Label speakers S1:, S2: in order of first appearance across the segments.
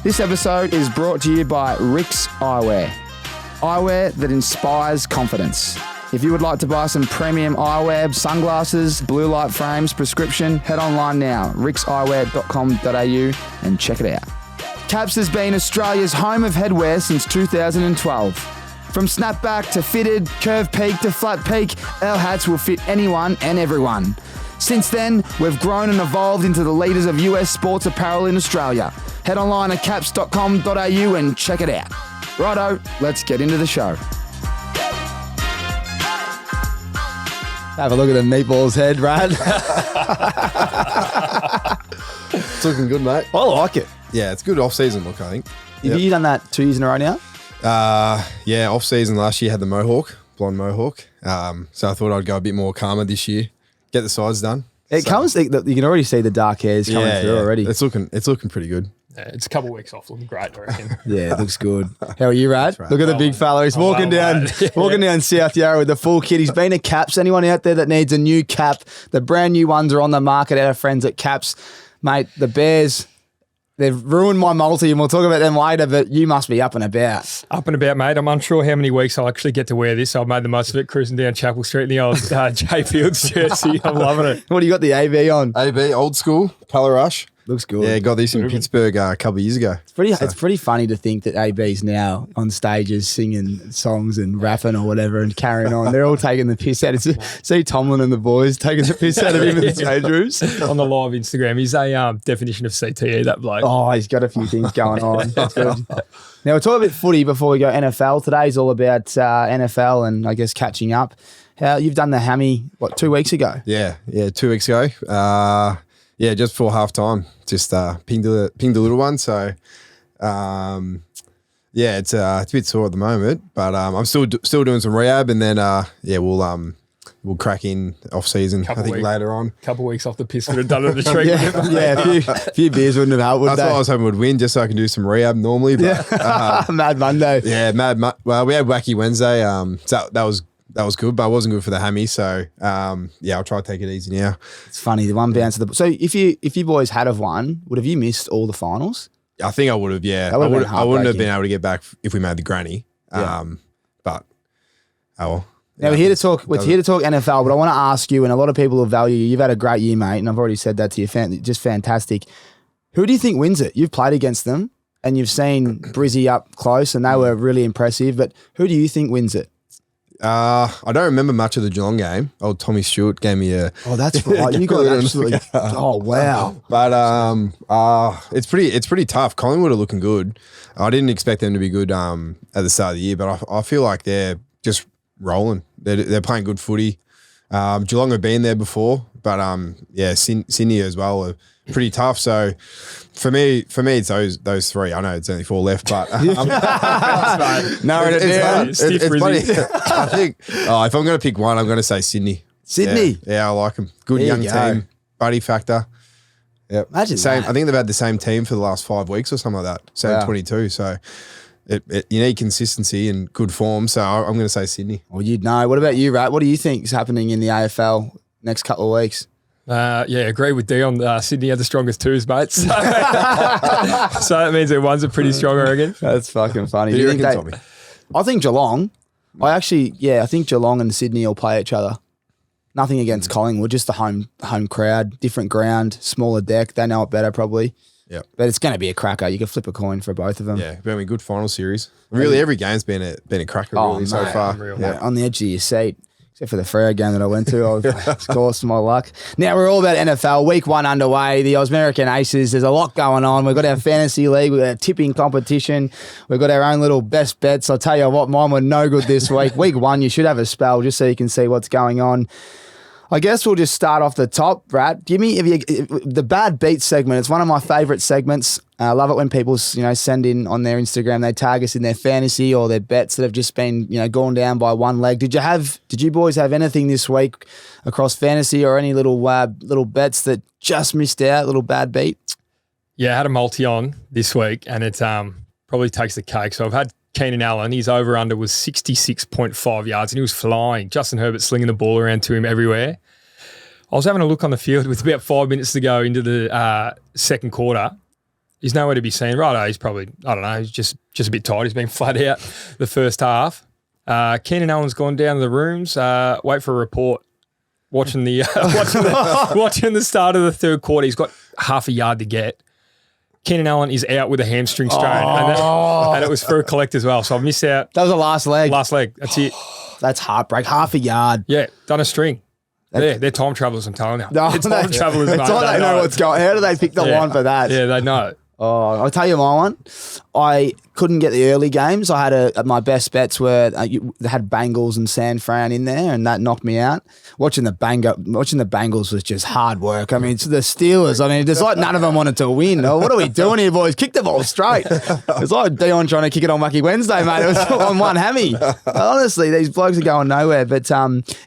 S1: This episode is brought to you by RIXX Eyewear. Eyewear that inspires confidence. If you would like to buy some premium eyewear, sunglasses, blue light frames, prescription, head online now, rixxeyewear.com.au and check it out. CAPZ has been Australia's home of headwear since 2012. From snapback to fitted, curve peak to flat peak, our hats will fit anyone and everyone. Since then, we've grown and evolved into the leaders of US sports apparel in Australia. Head online at capz.com.au and check it out. Righto, let's get into the show.
S2: Have a look at the meatball's head, Brad.
S3: It's looking good, mate.
S2: I like it.
S3: Yeah, it's good off-season look, I think.
S2: Have you done that 2 years in a row now?
S3: Yeah, off-season last year had the mohawk, blonde mohawk. So I thought I'd go a bit more calmer this year, get the sides done.
S2: You can already see the dark hairs coming through already.
S3: It's looking pretty good.
S4: Yeah, it's a couple of weeks off, looking great, I reckon.
S2: Yeah, it looks good. How are you, Rad?
S3: Right.
S2: Look at the big fella. He's walking down South Yarra with the full kit. He's been to CAPZ. Anyone out there that needs a new cap, the brand new ones are on the market. Our friends at CAPZ. Mate, the Bears, they've ruined my multi, and we'll talk about them later, but you must be up and about.
S4: Up and about, mate. I'm unsure how many weeks I'll actually get to wear this. I've made the most of it, cruising down Chapel Street in the old J Fields jersey. I'm loving it.
S2: What do you got the AB on?
S3: AB, old school, colour rush.
S2: Looks good.
S3: Yeah, got this in Pittsburgh a couple of years ago.
S2: It's pretty funny to think that AB's now on stages singing songs and rapping or whatever and carrying on. They're all taking the piss out. See Tomlin and the boys taking the piss out of him in the stage rooms.
S4: On the live Instagram, he's a definition of CTE, that bloke.
S2: Oh, he's got a few things going on. That's good. Now, we'll talk a bit footy before we go NFL. Today's all about NFL and I guess catching up. You've done the Hammy, 2 weeks ago?
S3: Yeah, 2 weeks ago. Yeah, just before half time, just pinged a little one. So, yeah, it's a bit sore at the moment, but I'm still doing some rehab, and then we'll crack in off season. I think later on.
S4: Couple of weeks off the piss would have done it.
S2: A few beers wouldn't have helped.
S3: That's why I was hoping would win, just so I can do some rehab normally. But,
S2: Mad Monday.
S3: Yeah, well, we had Wacky Wednesday. So that was good, but it wasn't good for the hammy. So, I'll try to take it easy now.
S2: It's funny, the one bounce of the... So if you boys had have won, would have you missed all the finals?
S3: I think I would have, yeah. I wouldn't have been able to get back if we made the granny.
S2: Yeah.
S3: But, oh well.
S2: Now, we're here to talk NFL, but I want to ask you, and a lot of people will value you. You've had a great year, mate, and I've already said that to you. Just fantastic. Who do you think wins it? You've played against them, and you've seen Brizzy up close, and they were really impressive, but who do you think wins it?
S3: I don't remember much of the Geelong game. Old Tommy Stewart gave me a...
S2: Oh, that's right. You got absolutely... Oh, wow.
S3: But it's pretty tough. Collingwood are looking good. I didn't expect them to be good at the start of the year, but I feel like they're just rolling. They're playing good footy. Geelong have been there before, but Sydney as well are pretty tough. So for me, it's those three. I know it's only 4 left, but
S2: narrowed it down.
S3: It's funny. I think if I'm going to pick one, I'm going to say Sydney.
S2: Sydney,
S3: yeah, I like them. Good young team, buddy factor. Yep.
S2: Imagine
S3: same.
S2: that.
S3: I think they've had the same team for the last 5 weeks or something like that. Same 22. So you need consistency and good form. So I'm going to say Sydney.
S2: Well, you'd know. What about you, Rat? What do you think is happening in the AFL next couple of weeks?
S4: Agree with Dion. Sydney had the strongest twos, mate. So, so that means their ones are pretty strong, I reckon.
S2: That's fucking funny.
S3: Who do you reckon, Tommy?
S2: I think Geelong. I think Geelong and Sydney will play each other. Nothing against Collingwood, just the home crowd, different ground, smaller deck. They know it better probably.
S3: Yeah,
S2: but it's going to be a cracker. You can flip a coin for both of them.
S3: Yeah, been a good final series. Really, every game's been a cracker so far.
S2: Yeah, on the edge of your seat. Except for the Freo game that I went to, I was of course my luck. Now we're all about NFL. Week 1 underway. The American Aces. There's a lot going on. We've got our fantasy league. We've got a tipping competition. We've got our own little best bets. I'll tell you what, mine were no good this week. Week 1, you should have a spell just so you can see what's going on. I guess we'll just start off the top, Brad. Give me the bad beat segment. It's one of my favourite segments. I love it when people, send in on their Instagram. They tag us in their fantasy or their bets that have just been, gone down by one leg. Did you boys have anything this week across fantasy or any little bets that just missed out? Little bad beat.
S4: Yeah, I had a multi on this week, and it probably takes the cake. So I've had Keenan Allen, his over-under was 66.5 yards, and he was flying. Justin Herbert slinging the ball around to him everywhere. I was having a look on the field with about 5 minutes to go into the second quarter, He's nowhere to be seen. Right, he's probably, I don't know, he's just a bit tired. He's been flat out the first half. Keenan Allen's gone down to the rooms. Wait for a report. Watching the start of the third quarter. He's got half a yard to get. Keenan Allen is out with a hamstring strain, and it was for a collect as well. So I've missed out.
S2: That was the last leg.
S4: Last leg. That's it.
S2: That's heartbreak. Half a yard.
S4: Yeah, done a string. They're time travelers, I'm telling you.
S2: No,
S4: they're time travelers, mate.
S2: It's like they know what's going. How do they pick the line for that?
S4: Yeah, they know.
S2: Oh, I'll tell you my one. I couldn't get the early games. I had my best bets were they had Bengals and San Fran in there, and that knocked me out. Watching the Bengals was just hard work. I mean, it's the Steelers. I mean, it's like none of them wanted to win. Oh, what are we doing here, boys? Kick the ball straight. It's like Dion trying to kick it on Wacky Wednesday, mate. It was on one Hammy. Honestly, these blokes are going nowhere. But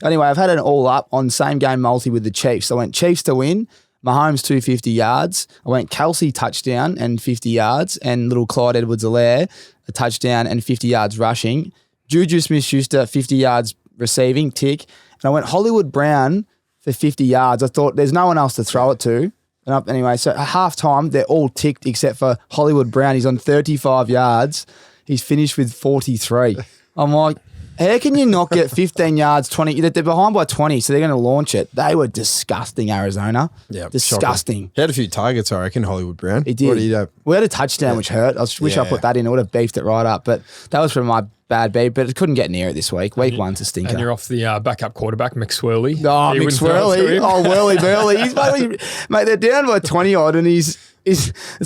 S2: anyway, I've had an all up on same game multi with the Chiefs. I went Chiefs to win. Mahomes 250 yards. I went Kelsey touchdown and 50 yards, and little Clyde Edwards-Helaire a touchdown and 50 yards rushing. Juju Smith-Schuster 50 yards receiving, tick. And I went Hollywood Brown for 50 yards. I thought there's no one else to throw it to. And anyway, so at halftime they're all ticked except for Hollywood Brown. He's on 35 yards. He's finished with 43. I'm like, how can you not get 15 yards, 20? They're behind by 20, so they're going to launch it. They were disgusting, Arizona. Yeah, disgusting.
S3: Shocking. He had a few targets, I reckon, Hollywood Brown.
S2: He did.
S3: What did he do?
S2: We had a touchdown, which hurt. I wish I put that in. It would have beefed it right up. But that was from my bad beat, but it couldn't get near it this week. Week one's a stinker.
S4: And you're off the backup quarterback, McSwirly.
S2: Oh, McSwirly. Oh, Whirly Burley. Mate, they're down by 20-odd, and it's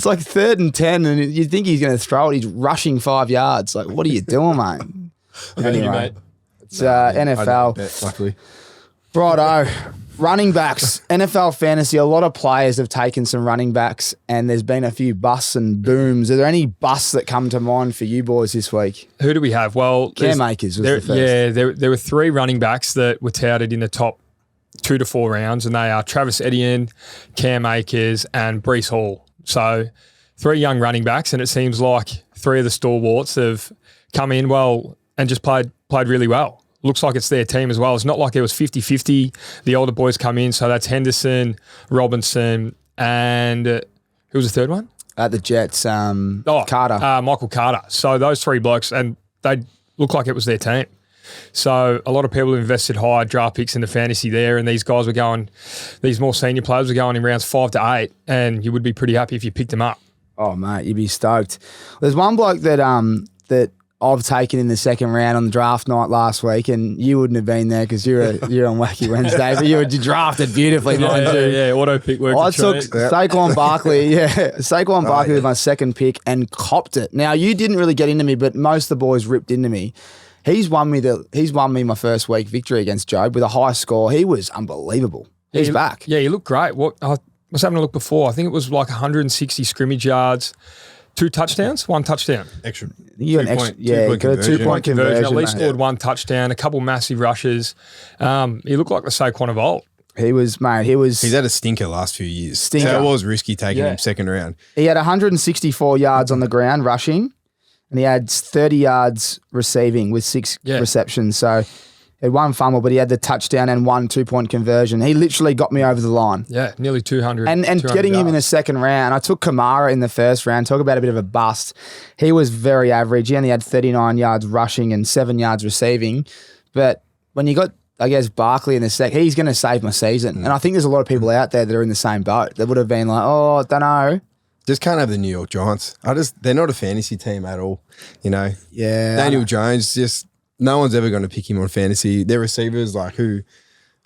S2: like 3rd and 10, and you think he's going to throw it. He's rushing 5 yards. Like, what are you doing, mate? Anyway.
S4: Mate.
S2: It's NFL.
S3: Luckily.
S2: Righto. Running backs. NFL fantasy, a lot of players have taken some running backs, and there's been a few busts and booms. Are there any busts that come to mind for you boys this week?
S4: Who do we have? Well,
S2: Cam Akers was the first.
S4: Yeah, there were 3 running backs that were touted in the top 2 to 4 rounds, and they are Travis Etienne, Cam Akers, and Breece Hall. So 3 young running backs, and it seems like 3 of the stalwarts have come in well and just played really well. Looks like it's their team as well. It's not like it was 50-50. The older boys come in, so that's Henderson, Robinson, and who was the third one?
S2: At the Jets, Carter.
S4: Michael Carter. So those 3 blokes, and they look like it was their team. So a lot of people have invested high draft picks in the fantasy there, and these guys were going, these more senior players were going in rounds 5 to 8, and you would be pretty happy if you picked them up.
S2: Oh, mate, you'd be stoked. There's one bloke that I've taken in the second round on the draft night last week, and you wouldn't have been there because you're on Wacky Wednesday, but you drafted beautifully, mind you.
S4: Yeah, auto pick work.
S2: I took Saquon Barkley, Saquon Barkley with my second pick and copped it. Now, you didn't really get into me, but most of the boys ripped into me. He's won me my first week victory against Job with a high score. He was unbelievable. He's back.
S4: Yeah, he looked great. I was having a look before. I think it was like 160 scrimmage yards. 2 touchdowns, 1 touchdown.
S3: Extra.
S2: You got a 2-point conversion.
S4: At least scored 1 touchdown, a couple massive rushes. He looked like the Saquon of old.
S2: He was, mate.
S3: He's had a stinker last few years. So it was risky taking him second round.
S2: He had 164 yards on the ground rushing, and he had 30 yards receiving with 6 receptions. So he had 1 fumble, but he had the touchdown and 1 2-point conversion. He literally got me over the line.
S4: Yeah, nearly 200.
S2: And 200 getting him in the second round, I took Kamara in the first round. Talk about a bit of a bust. He was very average. He only had 39 yards rushing and 7 yards receiving. But when you got, I guess, Barkley in the second, he's going to save my season. And I think there's a lot of people out there that are in the same boat that would have been like, oh, I don't know.
S3: Just can't have the New York Giants. They're not a fantasy team at all. You know?
S2: Yeah.
S3: Daniel Jones, just no one's ever going to pick him on fantasy. Their receivers, like who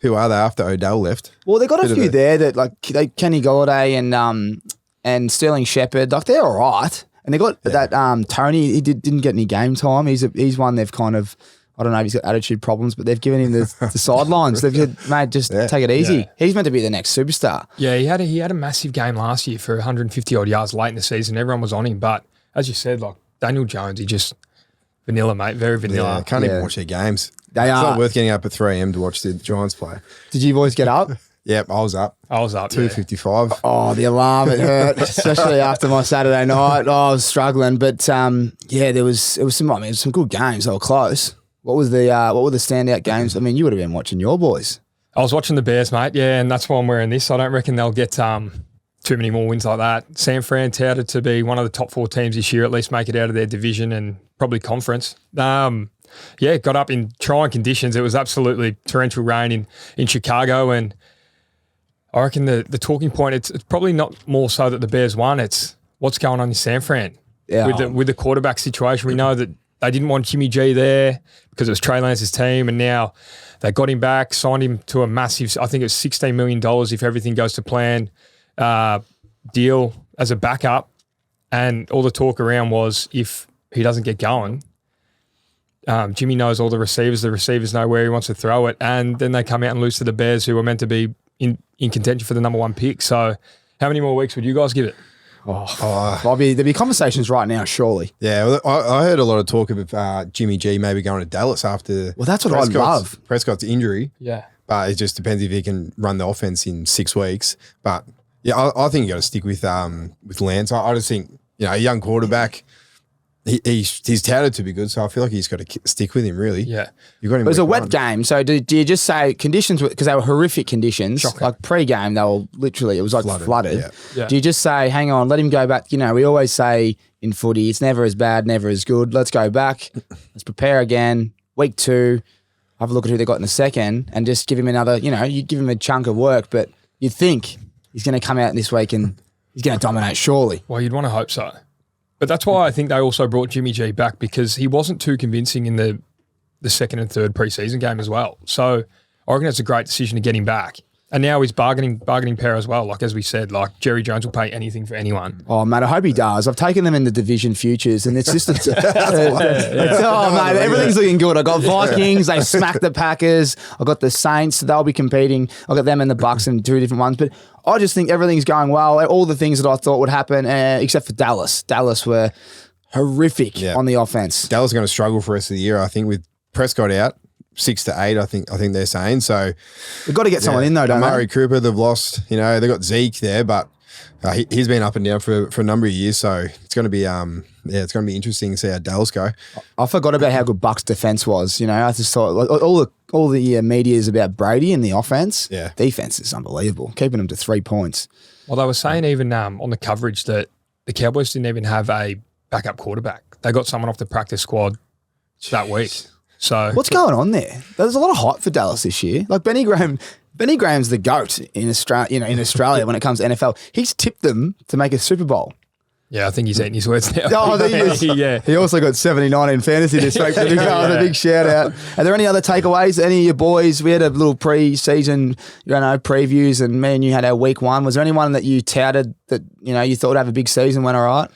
S3: are they after Odell left?
S2: Well, they got a few there that like Kenny Golladay and Sterling Shepard. Like they're all right. And they got that Tony. He didn't get any game time. He's one they've kind of, I don't know if he's got attitude problems, but they've given him the sidelines. They've said, mate, just take it easy. Yeah. He's meant to be the next superstar.
S4: Yeah, he had a massive game last year for 150 odd yards late in the season. Everyone was on him, but as you said, like Daniel Jones, he just vanilla, mate, very vanilla.
S3: Yeah, can't even watch their games. It's not worth getting up at 3 a.m. to watch the Giants play.
S2: Did you boys get up?
S3: Yep, I was up. 2:55.
S2: Oh, the alarm, it hurt, especially after my Saturday night. I was struggling, but there was some good games. They were close. What were the standout games? I mean, you would have been watching your boys.
S4: I was watching the Bears, mate. Yeah, and that's why I'm wearing this. I don't reckon they'll get too many more wins like that. San Fran touted to be one of the top 4 teams this year, at least make it out of their division and probably conference. Got up in trying conditions. It was absolutely torrential rain in Chicago, and I reckon the talking point, it's probably not more so that the Bears won, it's what's going on in San Fran.
S2: Yeah.
S4: With the quarterback situation. We know that they didn't want Jimmy G there because it was Trey Lance's team, and now they got him back, signed him to a massive, I think it's $16 million if everything goes to plan, deal as a backup. And all the talk around was if he doesn't get going, Jimmy knows all the receivers know where he wants to throw it, and then they come out and lose to the Bears, who were meant to be in contention for the number 1 pick. So how many more weeks would you guys give it?
S2: There'll be conversations right now, surely.
S3: Yeah, well, I heard a lot of talk about Jimmy G maybe going to Dallas after.
S2: Well, that's what I love.
S3: Prescott's injury.
S4: Yeah,
S3: but it just depends if he can run the offense in 6 weeks. But yeah, I think you got to stick with Lance. I just think a young quarterback. He's touted to be good, so I feel like he's got to stick with him, really.
S4: Yeah.
S3: You got him.
S2: It was a wet game, so do you just say conditions, because they were horrific conditions,
S4: Shocking.
S2: like pre-game, they were literally, it was like flooded.
S3: Yeah.
S2: Do you just say, hang on, let him go back? We always say in footy, it's never as bad, never as good. Let's go back. Let's prepare again. Week 2, have a look at who they got in the second, and just give him another, you give him a chunk of work, but you'd think he's going to come out this week and he's going to dominate, surely.
S4: Well, you'd want to hope so. But that's why I think they also brought Jimmy G back, because he wasn't too convincing in the second and third preseason game as well. So I reckon it's a great decision to get him back. And now he's bargaining power as well. Like, as we said, like Jerry Jones will pay anything for anyone.
S2: Oh, mate, I hope he does. I've taken them in the division futures, and it's just, mate, everything's looking good. I got Vikings, they smacked the Packers. I got the Saints, they'll be competing. I got them and the Bucks in 2 different ones. But I just think everything's going well. All the things that I thought would happen, except for Dallas. Dallas were horrific on the offense.
S3: Dallas are going to struggle for the rest of the year, I think, with Prescott out. 6 to 8, I think they're saying. So
S2: we've got to get someone in though, don't they?
S3: Amari Cooper, they've lost. They've got Zeke there, but he's been up and down for a number of years. So it's going to be it's going to be interesting to see how Dallas go.
S2: I forgot about how good Bucks defense was. I just thought all the media is about Brady and the offense.
S3: Yeah,
S2: defense is unbelievable, keeping them to 3 points.
S4: Well, they were saying even on the coverage that the Cowboys didn't even have a backup quarterback. They got someone off the practice squad that week. So
S2: what's going on there? There's a lot of hype for Dallas this year. Like Benny Graham's the GOAT in Australia. In Australia when it comes to NFL, he's tipped them to make a Super Bowl.
S4: Yeah, I think he's eating his words now.
S2: Oh, yeah. He also got 79 in fantasy this week. A big shout out. Are there any other takeaways? Any of your boys? We had a little pre-season, previews, and me and you had our week 1. Was there anyone that you touted that you thought would have a big season? Went all right?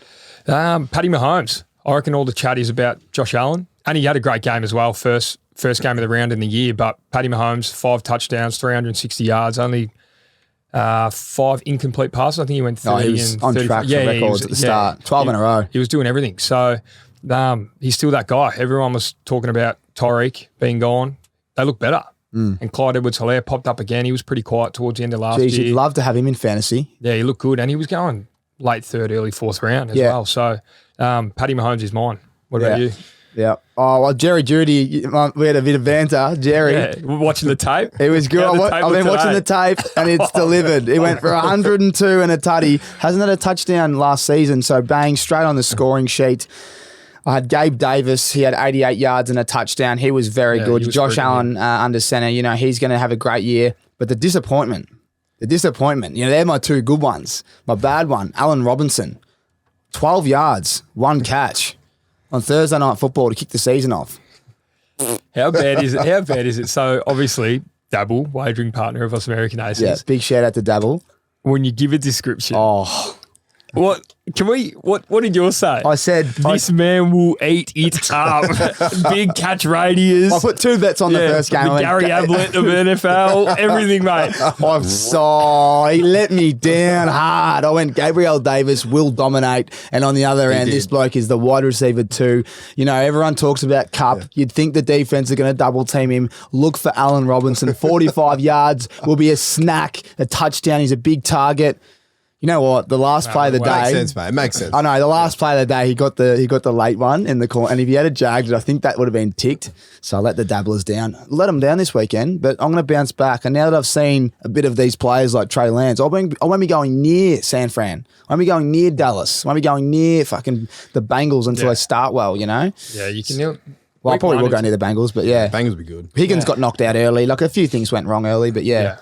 S4: Patty Mahomes. I reckon all the chat is about Josh Allen. And he had a great game as well, first game of the round in the year. But Patty Mahomes, 5 touchdowns, 360 yards, only 5 incomplete passes. I think he went 30
S2: he was
S4: and
S2: on
S4: 30,
S2: track for records at the start. 12 in a row.
S4: He was doing everything. So he's still that guy. Everyone was talking about Tyreek being gone. They look better. And Clyde Edwards-Helaire popped up again. He was pretty quiet towards the end of last year.
S2: You'd love to have him in fantasy.
S4: Yeah, he looked good. And he was going late 3rd, early 4th round as well. So Patty Mahomes is mine. What about you?
S2: Yeah. Oh, well, Jerry Judy, we had a bit of banter. Jerry.
S4: Yeah, watching the tape.
S2: It was good. I've been watching the tape and it's delivered. He went for 102 and a tutty. Hasn't had a touchdown last season, so bang, straight on the scoring sheet. I had Gabe Davis. He had 88 yards and a touchdown. He was very good.
S4: Was
S2: Josh Allen under center. He's going to have a great year. But the disappointment, they're my 2 good ones. My bad one, Allen Robinson. 12 yards, 1 catch. On Thursday Night Football to kick the season off.
S4: How bad is it? So obviously, Dabble, wagering partner of Us American Aces.
S2: Yeah, big shout out to Dabble.
S4: When you give a description,
S2: Oh,
S4: what did yours say?
S2: I said
S4: This man will eat it up. Big catch radius.
S2: I put 2 bets on the first game.
S4: The Gary Ablett of NFL, everything, mate.
S2: He let me down hard. I went Gabriel Davis will dominate, and on the other end, this bloke is the wide receiver 2. Everyone talks about Cup. Yeah. You'd think the defense are going to double team him. Look for Allen Robinson. 45 yards will be a snack, a touchdown. He's a big target. You know what? The last play of the day.
S3: Makes sense, mate. It makes sense.
S2: I know the last play of the day, he got the late one in the corner, and if he had jagged it, I think that would have been ticked. So I let the dabblers down, let them down this weekend. But I'm going to bounce back, and now that I've seen a bit of these players like Trey Lance, I won't be going near San Fran. I won't be going near Dallas. I won't be going near fucking the Bengals until they start well. You know.
S4: Yeah, you can.
S2: Well, I probably will go near the Bengals, but yeah,
S3: Bengals will be good.
S2: Higgins got knocked out early. Like a few things went wrong early, but yeah.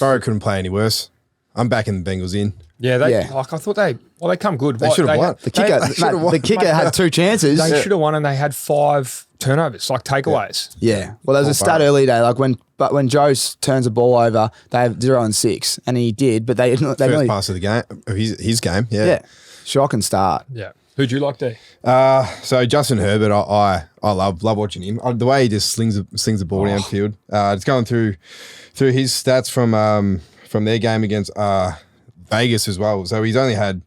S3: Burrow couldn't play any worse. I'm backing the Bengals in.
S4: Yeah, like I thought they come good.
S3: They should have won.
S2: The kicker had 2 chances.
S4: They should have won, and they had 5 turnovers, like takeaways.
S2: Yeah. Well, there was a stat early day, like when Joe turns the ball over, they have 0 and 6, and he did, but they
S3: First
S2: really
S3: pass of the game, his game. Yeah.
S2: Shocking start.
S4: Yeah. Who'd you like, D?
S3: So Justin Herbert, I love watching him. The way he just slings the ball downfield. It's going through his stats from their game against Vegas as well. So he's only had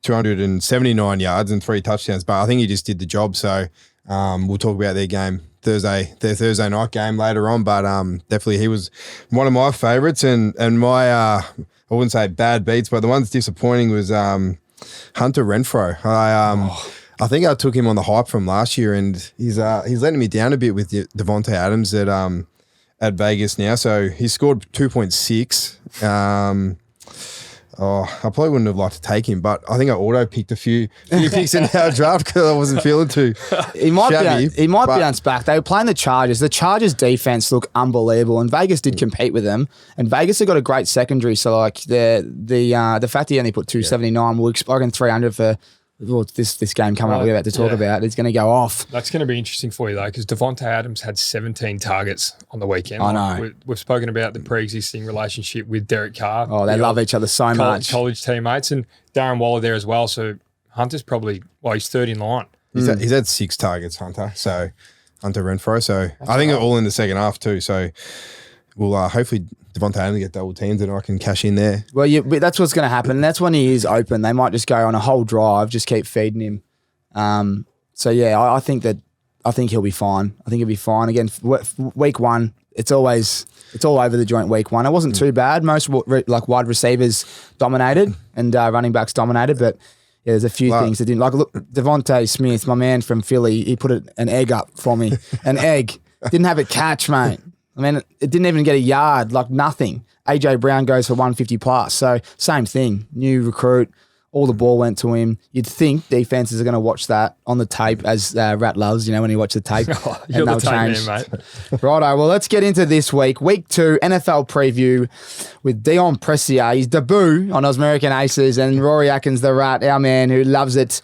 S3: 279 yards and 3 touchdowns, but I think he just did the job. So we'll talk about their game their Thursday night game later on. But definitely he was one of my favourites, and my I wouldn't say bad beats, but the one's disappointing was Hunter Renfrow. I think I took him on the hype from last year, and he's letting me down a bit with Devonta Adams at Vegas now. So he scored 2.6. I probably wouldn't have liked to take him, but I think I auto-picked a few picks in our draft because I wasn't feeling too
S2: He might
S3: shabby,
S2: bounce back. They were playing the Chargers. The Chargers' defense looked unbelievable, and Vegas did compete with them. And Vegas have got a great secondary, so like the fact he only put 279, we're expecting 300 for this game coming up we're about to talk about. It's going to go off.
S4: That's going to be interesting for you, though, because Devonta Adams had 17 targets on the weekend.
S2: I know.
S4: We've spoken about the pre-existing relationship with Derek Carr.
S2: Oh, they love each other so much.
S4: College teammates, and Darren Waller there as well. So Hunter's probably, he's third in line.
S3: He's had 6 targets, Hunter Renfrow. So I think all in the second half too. So we'll hopefully Devonta Adams get double teamed and I can cash in there.
S2: Well, that's what's going to happen. That's when he is open. They might just go on a whole drive, just keep feeding him. So yeah, I think he'll be fine. I think he'll be fine. Again, week 1, it's all over the joint week 1. It wasn't too bad. Most like wide receivers dominated and running backs dominated, but yeah, there's a few things that didn't. Like, look, Devontae Smith, my man from Philly, he put an egg up for me. An egg. Didn't have it catch, mate. I mean, it didn't even get a yard, like nothing. AJ Brown goes for 150 plus. So same thing, new recruit, all the ball went to him. You'd think defenses are going to watch that on the tape, as Rat loves, when you watch the tape.
S4: You're the tape man, mate.
S2: Righto, well, let's get into this week. Week 2, NFL preview with Dion Prestia, his debut on American Aces, and Rory Atkins, the Rat, our man who loves it.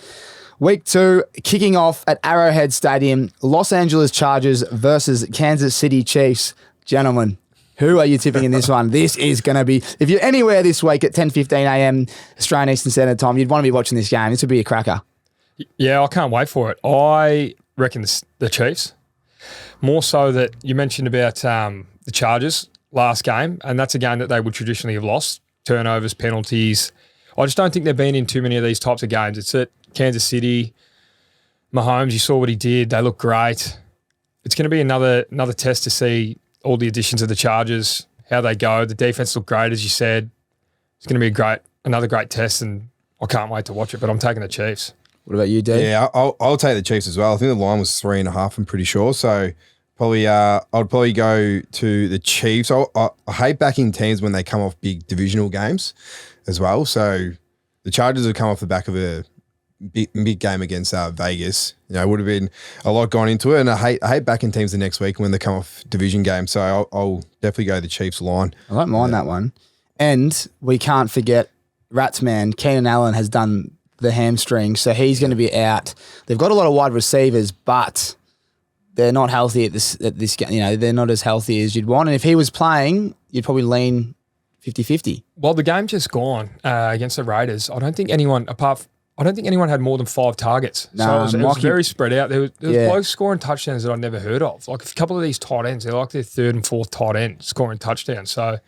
S2: Week 2, kicking off at Arrowhead Stadium, Los Angeles Chargers versus Kansas City Chiefs. Gentlemen, who are you tipping in this one? This is going to be, if you're anywhere this week at 10:15 a.m. Australian Eastern Standard Time, you'd want to be watching this game. This would be a cracker.
S4: Yeah, I can't wait for it. I reckon the Chiefs. More so that you mentioned about the Chargers last game, and that's a game that they would traditionally have lost. Turnovers, penalties. I just don't think they've been in too many of these types of games. It's at Kansas City. Mahomes, you saw what he did. They look great. It's going to be another test to see all the additions of the Chargers, how they go. The defense looked great, as you said. It's going to be another great test, and I can't wait to watch it, but I'm taking the Chiefs.
S2: What about you, Dave?
S3: Yeah, I'll take the Chiefs as well. I think the line was 3.5, I'm pretty sure. So I'd probably go to the Chiefs. I hate backing teams when they come off big divisional games as well. So the Chargers have come off the back of a big game against Vegas. It would have been a lot gone into it, and I hate backing teams the next week when they come off division games. So I'll definitely go the Chiefs line.
S2: I don't mind that one. And we can't forget Rats man, Keenan Allen has done the hamstring, so he's going to be out. They've got a lot of wide receivers, but they're not healthy at this game. They're not as healthy as you'd want. And if he was playing, you'd probably lean 50-50.
S4: Well, the game just gone against the Raiders. I don't think anyone had more than 5 targets. So it was very spread out. There was blokes scoring touchdowns that I'd never heard of. Like a couple of these tight ends, they're like their 3rd and 4th tight end scoring touchdowns. So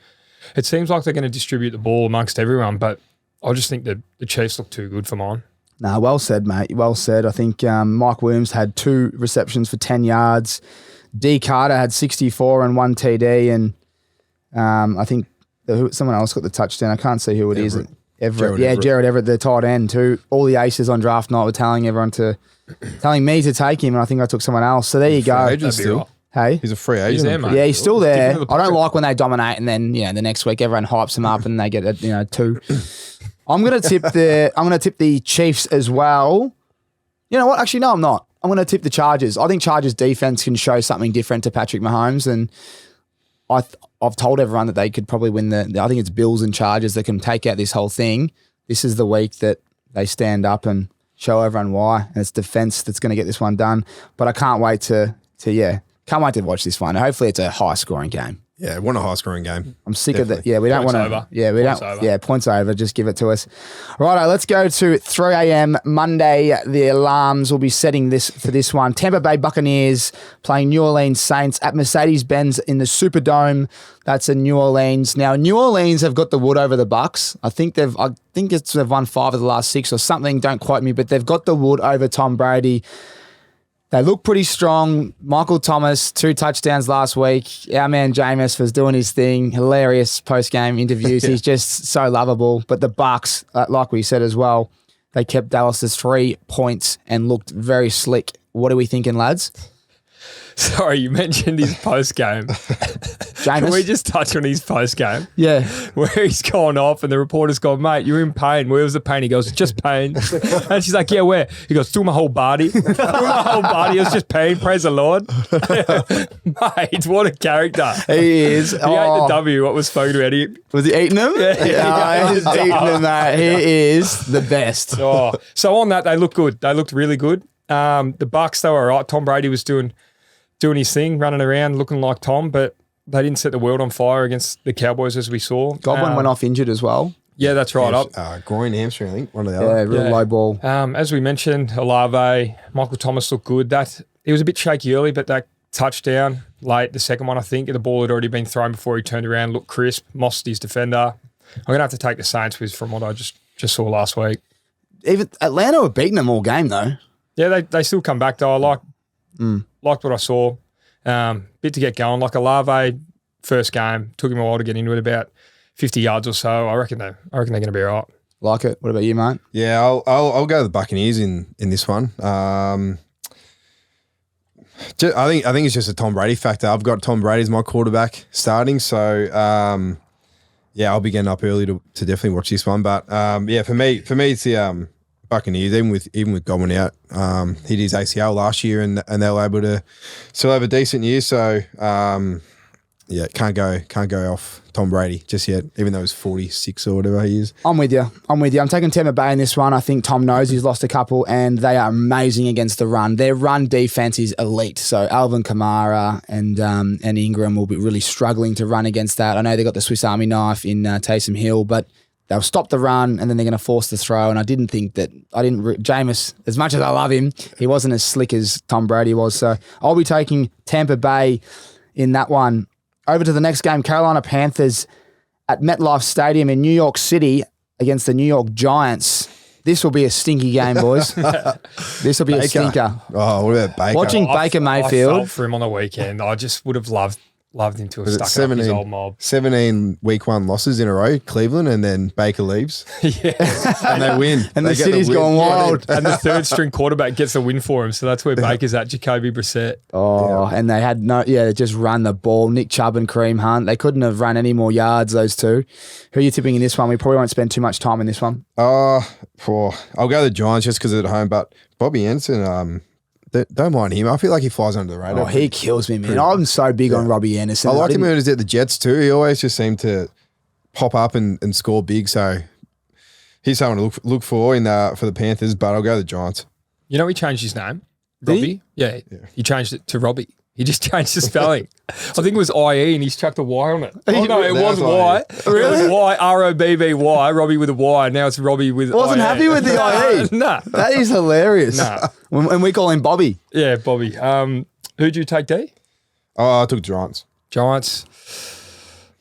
S4: it seems like they're going to distribute the ball amongst everyone, but I just think that the Chiefs look too good for mine.
S2: Nah, well said, mate. Well said. I think Mike Williams had 2 receptions for 10 yards. D. Carter had 64 and 1 TD, and I think someone else got the touchdown. I can't see who it is. Jared Everett, the tight end too. All the aces on draft night were telling me to take him, and I think I took someone else. So there you go.
S3: Agent still.
S2: Hey,
S3: He's a free agent.
S4: He's there, mate.
S2: yeah, he's still
S4: Stick
S2: there.
S4: him to the
S2: I don't
S4: pocket.
S2: like when they dominate, and then the next week everyone hypes them up and they get two. I'm gonna tip the Chiefs as well. You know what? Actually, no, I'm not. I'm gonna tip the Chargers. I think Chargers defense can show something different to Patrick Mahomes, and I've told everyone that they could probably win I think it's Bills and Chargers that can take out this whole thing. This is the week that they stand up and show everyone why, and it's defense that's going to get this one done. But I can't wait to watch this one. Hopefully, it's a high scoring game.
S3: Yeah, want a high scoring game.
S2: I'm sick of that. Yeah, we don't
S4: Points
S2: want to.
S4: over.
S2: Yeah, we
S4: Points
S2: don't.
S4: over.
S2: Yeah, points over. Just give it to us. Righto, let's go to 3 a.m. Monday. The alarms will be setting this for this one. Tampa Bay Buccaneers playing New Orleans Saints at Mercedes-Benz in the Superdome. That's in New Orleans. Now, New Orleans have got the wood over the Bucs. I think they've won 5 of the last 6 or something. Don't quote me, but they've got the wood over Tom Brady. They look pretty strong. Michael Thomas, 2 touchdowns last week. Our man Jameis was doing his thing. Hilarious post-game interviews. He's just so lovable. But the Bucs, like we said as well, they kept Dallas' 3 points and looked very slick. What are we thinking, lads?
S4: Sorry, you mentioned his post game. Can we
S2: Jameis?
S4: just touch on his post game?
S2: Yeah.
S4: Where he's gone off and the reporter's gone, mate, you're in pain. Where was the pain? He goes, just pain. And she's like, yeah, where? He goes, through my whole body. Through my whole body. It was just pain. Praise the Lord. Mate, what a character.
S2: He is.
S4: He ate the W. What was spoken to Eddie?
S2: Was he eating them?
S4: Yeah.
S2: He's eating them, mate. He is the best.
S4: Oh, so on that, they look good. They looked really good. The Bucs, they were all right. Tom Brady was doing his thing, running around, looking like Tom, but they didn't set the world on fire against the Cowboys as we saw.
S2: Godwin went off injured as well.
S4: Yeah, that's right.
S3: Groin, hamstring, I think. One of the
S2: Yeah,
S3: other.
S2: real low ball.
S4: As we mentioned, Olave, Michael Thomas looked good. He was a bit shaky early, but that touchdown late, the second one, I think, the ball had already been thrown before he turned around, looked crisp, mossed his defender. I'm going to have to take the Saints from what I just saw last week.
S2: Even Atlanta were beating them all game, though.
S4: Yeah, they still come back, though. I liked what I saw. Bit to get going. Like Olave, first game, took him a while to get into it, about 50 yards or so. I reckon they're going to be all right.
S2: Like it. What about you, mate?
S3: Yeah, I'll go the Buccaneers in this one. I think it's just a Tom Brady factor. I've got Tom Brady as my quarterback starting, so yeah, I'll be getting up early to definitely watch this one. But yeah, for me, it's the Buccaneers. Even with Godwin out, he did his ACL last year, and they were able to still have a decent year. So yeah, can't go off Tom Brady just yet, even though he's 46 or whatever he is.
S2: I'm with you. I'm taking Tampa Bay in this one. I think Tom knows he's lost a couple, and they are amazing against the run. Their run defense is elite. So Alvin Kamara and Ingram will be really struggling to run against that. I know they got the Swiss Army knife in Taysom Hill, but they'll stop the run and then they're going to force the throw. And Jameis, as much as I love him, he wasn't as slick as Tom Brady was. So I'll be taking Tampa Bay in that one. Over to the next game, Carolina Panthers at MetLife Stadium in New York City against the New York Giants. This will be a stinky game, boys. This will be a stinker.
S3: Oh, what about Baker?
S2: Watching Baker Mayfield.
S4: I felt for him on the weekend. I just would have loved him to have
S3: Was it
S4: stuck up his old mob.
S3: 17 week 1 losses in a row, Cleveland, and then Baker leaves.
S4: Yeah.
S3: And they win.
S2: And
S3: They
S2: the
S3: get
S2: city's
S3: win.
S2: going wild.
S4: And the third string quarterback gets the win for him. So that's where Baker's at, Jacoby Brissett.
S2: Oh, and they had they just run the ball. Nick Chubb and Kareem Hunt. They couldn't have run any more yards, those two. Who are you tipping in this one? We probably won't spend too much time in this one.
S3: I'll go the Giants just because it's at home, but Bobby Anderson, don't mind him. I feel like he flies under the radar.
S2: Oh, he kills me, man. I'm so big on Robbie Anderson.
S3: I like him when he's at the Jets too. He always just seemed to pop up and score big. So he's someone to look for for the Panthers, but I'll go the Giants.
S4: You know he changed his name?
S2: Did he?
S4: Robbie? Yeah. He changed it to Robbie. He just changed the spelling. I think it was IE and he's chucked a Y on it. Oh, no, it was Y. Really? It was Y, R-O-B-B-Y, Robbie with a Y. Now it's Robbie with
S2: Wasn't
S4: IE.
S2: happy with the IE.
S4: Nah.
S2: That is hilarious.
S4: Nah.
S2: And we call him Bobby.
S4: Yeah, Bobby. Who'd you take, D?
S3: Oh, I took Giants.
S4: Giants.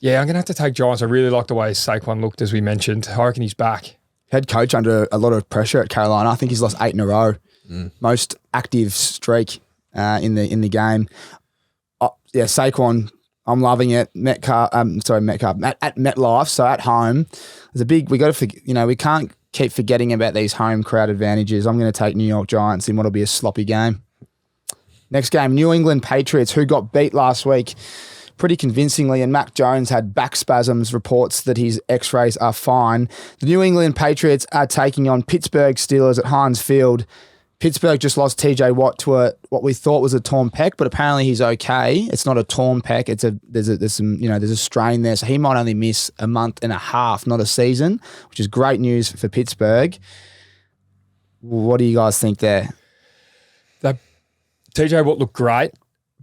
S4: Yeah, I'm going to have to take Giants. I really like the way Saquon looked, as we mentioned. I reckon he's back.
S2: Head coach under a lot of pressure at Carolina. I think he's lost 8 in a row. Most active streak in the game. Yeah, Saquon, I'm loving it. Metcalf, at MetLife, so at home. There's a big, we can't keep forgetting about these home crowd advantages. I'm going to take New York Giants in what'll be a sloppy game. Next game, New England Patriots, who got beat last week pretty convincingly, and Mac Jones had back spasms, reports that his x-rays are fine. The New England Patriots are taking on Pittsburgh Steelers at Heinz Field. Pittsburgh just lost TJ Watt to what we thought was a torn pec, but apparently he's okay. It's not a torn pec. There's a strain there, so he might only miss a month and a half, not a season, which is great news for Pittsburgh. What do you guys think there?
S4: TJ Watt looked great,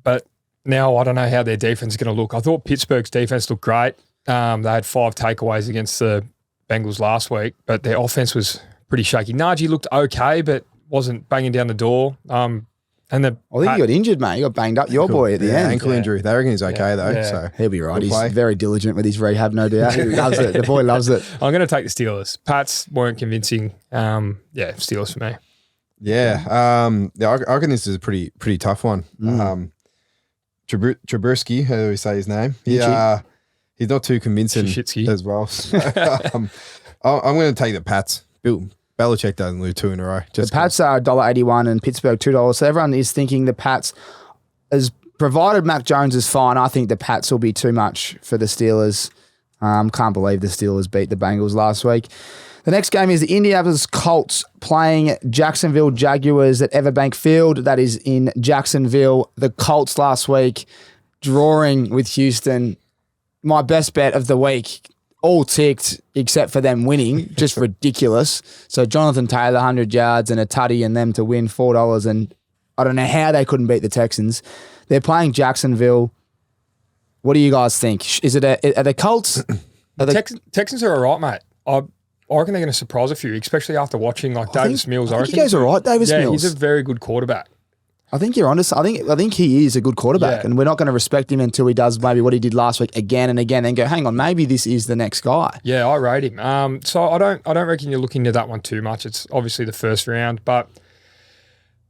S4: but now I don't know how their defense is going to look. I thought Pittsburgh's defense looked great. They had 5 takeaways against the Bengals last week, but their offense was pretty shaky. Najee looked okay, but wasn't banging down the door.
S2: I think he got injured, mate. He got banged up. Your boy at the end.
S3: Ankle injury. They reckon he's okay, though.
S4: Yeah.
S3: So
S2: he'll be right. He's very diligent with his rehab, no doubt. He loves it. The boy loves it.
S4: I'm going to take the Steelers. Pats weren't convincing. Steelers for me.
S3: Yeah. I reckon this is a pretty tough one. Trubisky, how do we say his name? He's not too convincing as well. So, I'm going to take the Pats. Belichick doesn't lose 2 in a row.
S2: The Pats are $1.81 and Pittsburgh $2. So everyone is thinking the Pats, as provided Mac Jones is fine, I think the Pats will be too much for the Steelers. Can't believe the Steelers beat the Bengals last week. The next game is the Indianapolis Colts playing Jacksonville Jaguars at Everbank Field. That is in Jacksonville. The Colts last week drawing with Houston. My best bet of the week. All ticked except for them winning. Just ridiculous. So Jonathan Taylor, 100 yards and a tutty and them to win $4. And I don't know how they couldn't beat the Texans. They're playing Jacksonville. What do you guys think? Are the Colts?
S4: Texans are all right, mate. I reckon they're going to surprise a few, especially after watching Davis Mills.
S2: I think he goes all right, Davis Mills.
S4: He's a very good quarterback.
S2: I think you're honest. I think he is a good quarterback, and we're not going to respect him until he does maybe what he did last week again and again, and go, hang on, maybe this is the next guy.
S4: Yeah, I rate him. So I don't reckon you're looking into that one too much. It's obviously the first round, but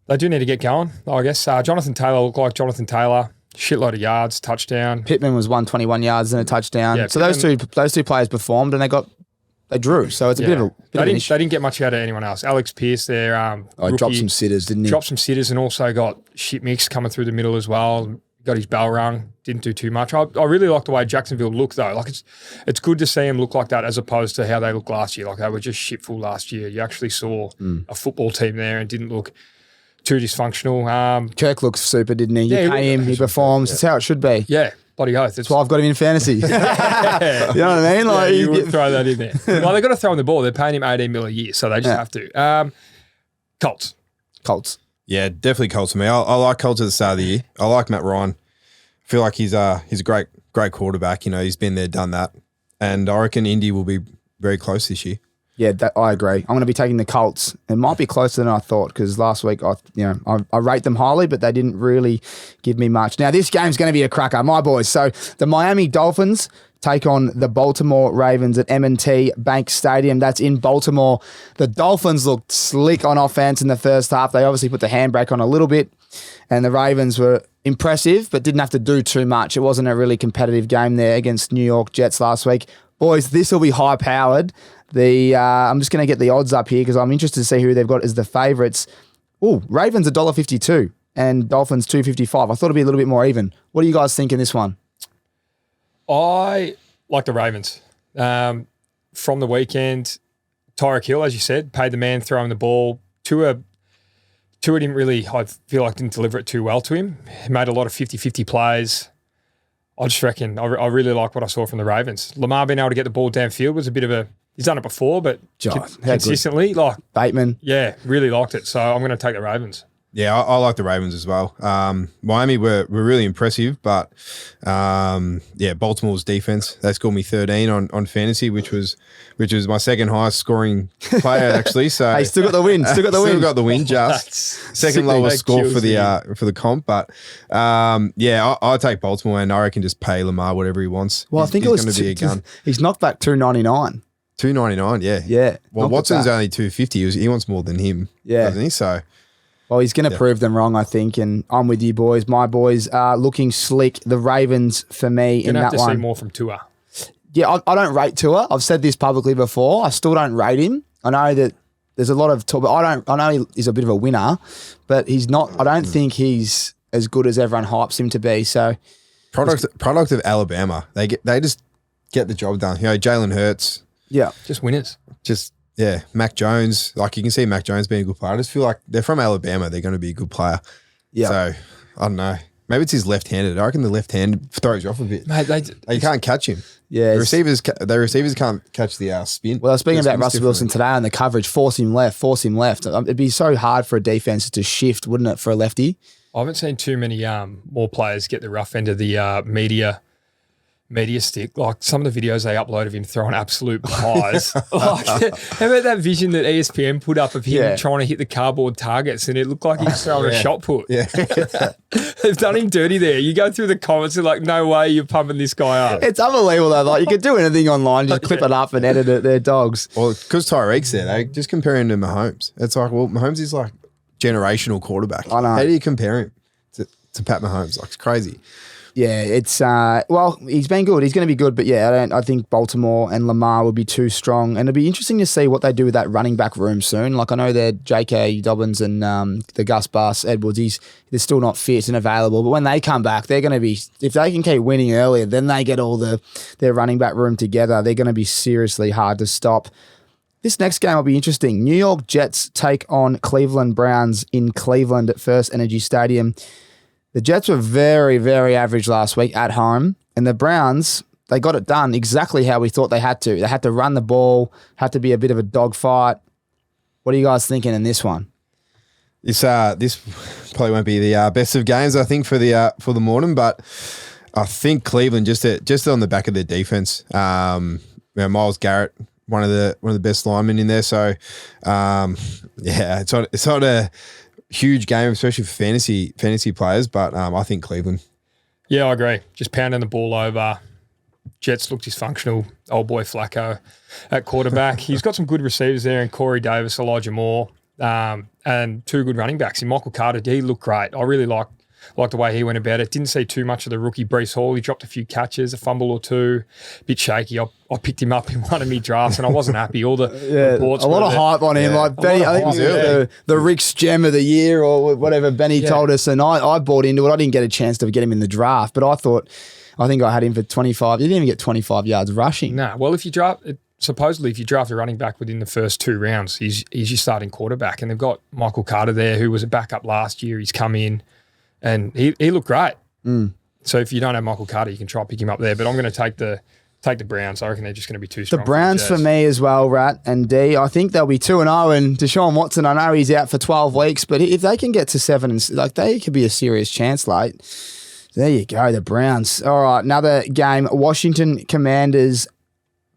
S4: they do need to get going. I guess Jonathan Taylor looked like Jonathan Taylor. Shitload of yards, touchdown.
S2: Pittman was 121 yards and a touchdown. Yeah, so
S4: Pittman,
S2: those two players performed, and they drew. So it's a bit of
S4: they didn't get much out of anyone else. Alex Pierce there.
S2: He dropped some sitters, didn't he?
S4: Dropped some sitters and also got shit mix coming through the middle as well. Got his bell rung. Didn't do too much. I really like the way Jacksonville looked though. It's good to see him look like that as opposed to how they looked last year. They were just shitful last year. You actually saw a football team there and didn't look too dysfunctional.
S2: Kirk looks super, didn't he? You pay him, he performs. That's how it should be.
S4: Yeah. Bloody oath.
S2: That's why I've got him in fantasy. You know what I mean?
S4: You would throw that in there. Well, they've got to throw him the ball. They're paying him $18 million a year, so they just have to. Colts.
S3: Yeah, definitely Colts for me. I like Colts at the start of the year. I like Matt Ryan. I feel like he's a great quarterback. He's been there, done that. And I reckon Indy will be very close this year.
S2: Yeah, I agree. I'm going to be taking the Colts. It might be closer than I thought because last week I rate them highly, but they didn't really give me much. Now this game's going to be a cracker, my boys. So the Miami Dolphins take on the Baltimore Ravens at M&T Bank Stadium. That's in Baltimore. The Dolphins looked slick on offense in the first half. They obviously put the handbrake on a little bit, and the Ravens were impressive, but didn't have to do too much. It wasn't a really competitive game there against New York Jets last week. Boys, this will be high-powered. I'm just going to get the odds up here because I'm interested to see who they've got as the favourites. Oh, Ravens $1.52 and Dolphins $2.55. I thought it'd be a little bit more even. What do you guys think in this one?
S4: I like the Ravens. From the weekend, Tyreek Hill, as you said, paid the man throwing the ball. Tua didn't really, I feel like, didn't deliver it too well to him. He made a lot of 50-50 plays. I just reckon I really like what I saw from the Ravens. Lamar being able to get the ball downfield was a bit of a, he's done it before, but consistently,
S2: Bateman.
S4: Yeah, really liked it. So I'm going to take the Ravens.
S3: Yeah, I like the Ravens as well. Miami were really impressive, but Baltimore's defense, they scored me 13 on fantasy, which was my second highest scoring player actually. So
S2: hey, still got the win. Still got the win. Just
S3: second lowest score for the comp, but I'll take Baltimore, and I reckon just pay Lamar whatever he wants.
S2: Well, I think
S3: he's going to be a gun.
S2: He's knocked back $2.99.
S3: $2.99, yeah.
S2: Yeah.
S3: Well, Watson's only $2.50. He wants more than him, doesn't he? So.
S2: Well, he's going to prove them wrong, I think, and I'm with you, boys. My boys are looking slick. The Ravens, for me, in that one.
S4: You're going to have to see more from Tua.
S2: Yeah, I don't rate Tua. I've said this publicly before. I still don't rate him. I know that there's a lot of talk, but I know he's a bit of a winner, but he's not. I don't think he's as good as everyone hypes him to be. So,
S3: product of Alabama. They just get the job done. Jalen Hurts.
S2: Yeah,
S4: just winners.
S3: Mac Jones. Like, you can see Mac Jones being a good player. I just feel like they're from Alabama. They're going to be a good player. Yeah. So, I don't know. Maybe it's his left-handed. I reckon the left hand throws you off a bit. Mate, you can't catch him.
S2: Yeah.
S3: The receivers can't catch the spin.
S2: Well, I was speaking about Russell Wilson today on the coverage. Force him left. It'd be so hard for a defense to shift, wouldn't it, for a lefty?
S4: I haven't seen too many more players get the rough end of the media stick. Like, some of the videos they upload of him throwing absolute pies. Like, how about that vision that ESPN put up of him trying to hit the cardboard targets, and it looked like he was throwing a shot put. Yeah. They've done him dirty there. You go through the comments, they're like, no way you're pumping this guy up.
S2: It's unbelievable though. Like, you could do anything online, just clip it up and edit it. They're dogs.
S3: Well, because Tyreek's there, they just compare him to Mahomes. It's like, well, Mahomes is like generational quarterback.
S2: I know.
S3: How do you compare him to Pat Mahomes? Like, it's crazy.
S2: Yeah, it's well, he's been good. He's going to be good, but yeah, I think Baltimore and Lamar will be too strong, and it'll be interesting to see what they do with that running back room soon. Like, I know they're J.K. Dobbins and the Gus Bus Edwards. They're still not fit and available, but when they come back, they're going to be. If they can keep winning earlier, then they get all their running back room together. They're going to be seriously hard to stop. This next game will be interesting. New York Jets take on Cleveland Browns in Cleveland at First Energy Stadium. The Jets were very, very average last week at home, and the Browns, they got it done exactly how we thought they had to. They had to run the ball, had to be a bit of a dogfight. What are you guys thinking in this one?
S3: This probably won't be the best of games, I think, for the morning, but I think Cleveland just on the back of their defense. Myles Garrett, one of the best linemen in there. So it's not a huge game, especially for fantasy players, but I think Cleveland.
S4: Yeah, I agree. Just pounding the ball over. Jets look dysfunctional. Old boy Flacco at quarterback. He's got some good receivers there in Corey Davis, Elijah Moore, and two good running backs. In Michael Carter, he looked great. I really like the way he went about it. Didn't see too much of the rookie Breece Hall. He dropped a few catches, a fumble or two, a bit shaky. I picked him up in one of my drafts, and I wasn't happy. All the reports,
S2: a lot of hype on him. Like Benny, I think it was the RIXX Gem of the Year or whatever Benny told us, and I bought into it. I didn't get a chance to get him in the draft, but I think I had him for 25. He didn't even get 25 yards rushing.
S4: Nah, well, if you draft a running back within the first 2 rounds, he's your starting quarterback, and they've got Michael Carter there, who was a backup last year. He's come in. And he looked great. So if you don't have Michael Carter, you can try pick him up there. But I'm going to take the Browns. I reckon they're just going to be too strong.
S2: The Browns for me as well, Rat and D. I think they'll be 2-0. And Deshaun Watson, I know he's out for 12 weeks, but if they can get to 7, they could be a serious chance late. There you go, the Browns. All right, another game. Washington Commanders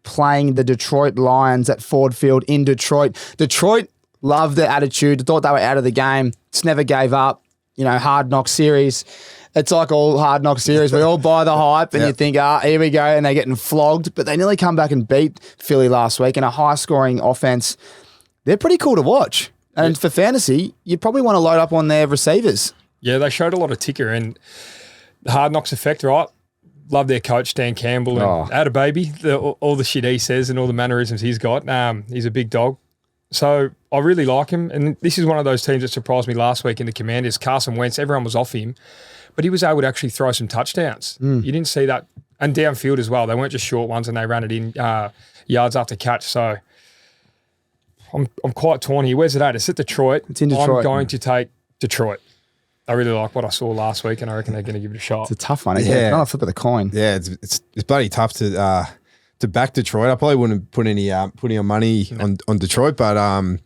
S2: playing the Detroit Lions at Ford Field in Detroit. Detroit loved their attitude. Thought they were out of the game. Just never gave up. Hard knock series. It's like all hard knock series. We all buy the hype and you think, here we go, and they're getting flogged. But they nearly come back and beat Philly last week in a high-scoring offense. They're pretty cool to watch. And for fantasy, you probably want to load up on their receivers.
S4: Yeah, they showed a lot of ticker and the hard knocks effect, right? Love their coach, Dan Campbell. And had a baby, all the shit he says and all the mannerisms he's got. He's a big dog. So I really like him. And this is one of those teams that surprised me last week in the Commanders. Carson Wentz, everyone was off him, but he was able to actually throw some touchdowns. You didn't see that. And downfield as well. They weren't just short ones and they ran it in yards after catch. So I'm quite torn here. Where's it at? It's at Detroit.
S2: It's in Detroit.
S4: I'm going to take Detroit. I really like what I saw last week and I reckon they're going to give it a shot.
S2: It's a tough one. It's not a flip of the coin.
S3: Yeah, it's bloody tough to back Detroit. I probably wouldn't put any money on Detroit, but I'm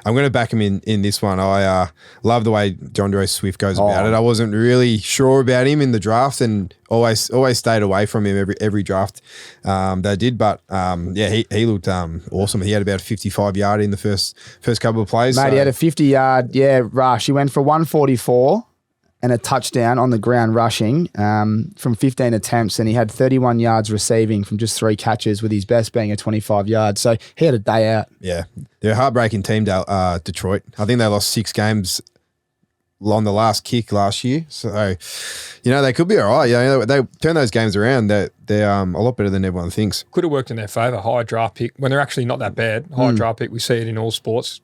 S3: going to back him in this one. I love the way DeAndre Swift goes about it. I wasn't really sure about him in the draft and always stayed away from him every draft they did. But he looked awesome. He had about a 55-yard in the first couple of plays.
S2: Mate, he had a 50-yard rush. He went for 144. And a touchdown on the ground rushing from 15 attempts, and he had 31 yards receiving from just 3 catches, with his best being a 25 yards. So he had a day out.
S3: Yeah. They're a heartbreaking team, Detroit. I think they lost 6 games on the last kick last year. So, they could be all right. They turn those games around. They're a lot better than everyone thinks.
S4: Could have worked in their favour. High draft pick when they're actually not that bad. High draft pick. We see it in all sports.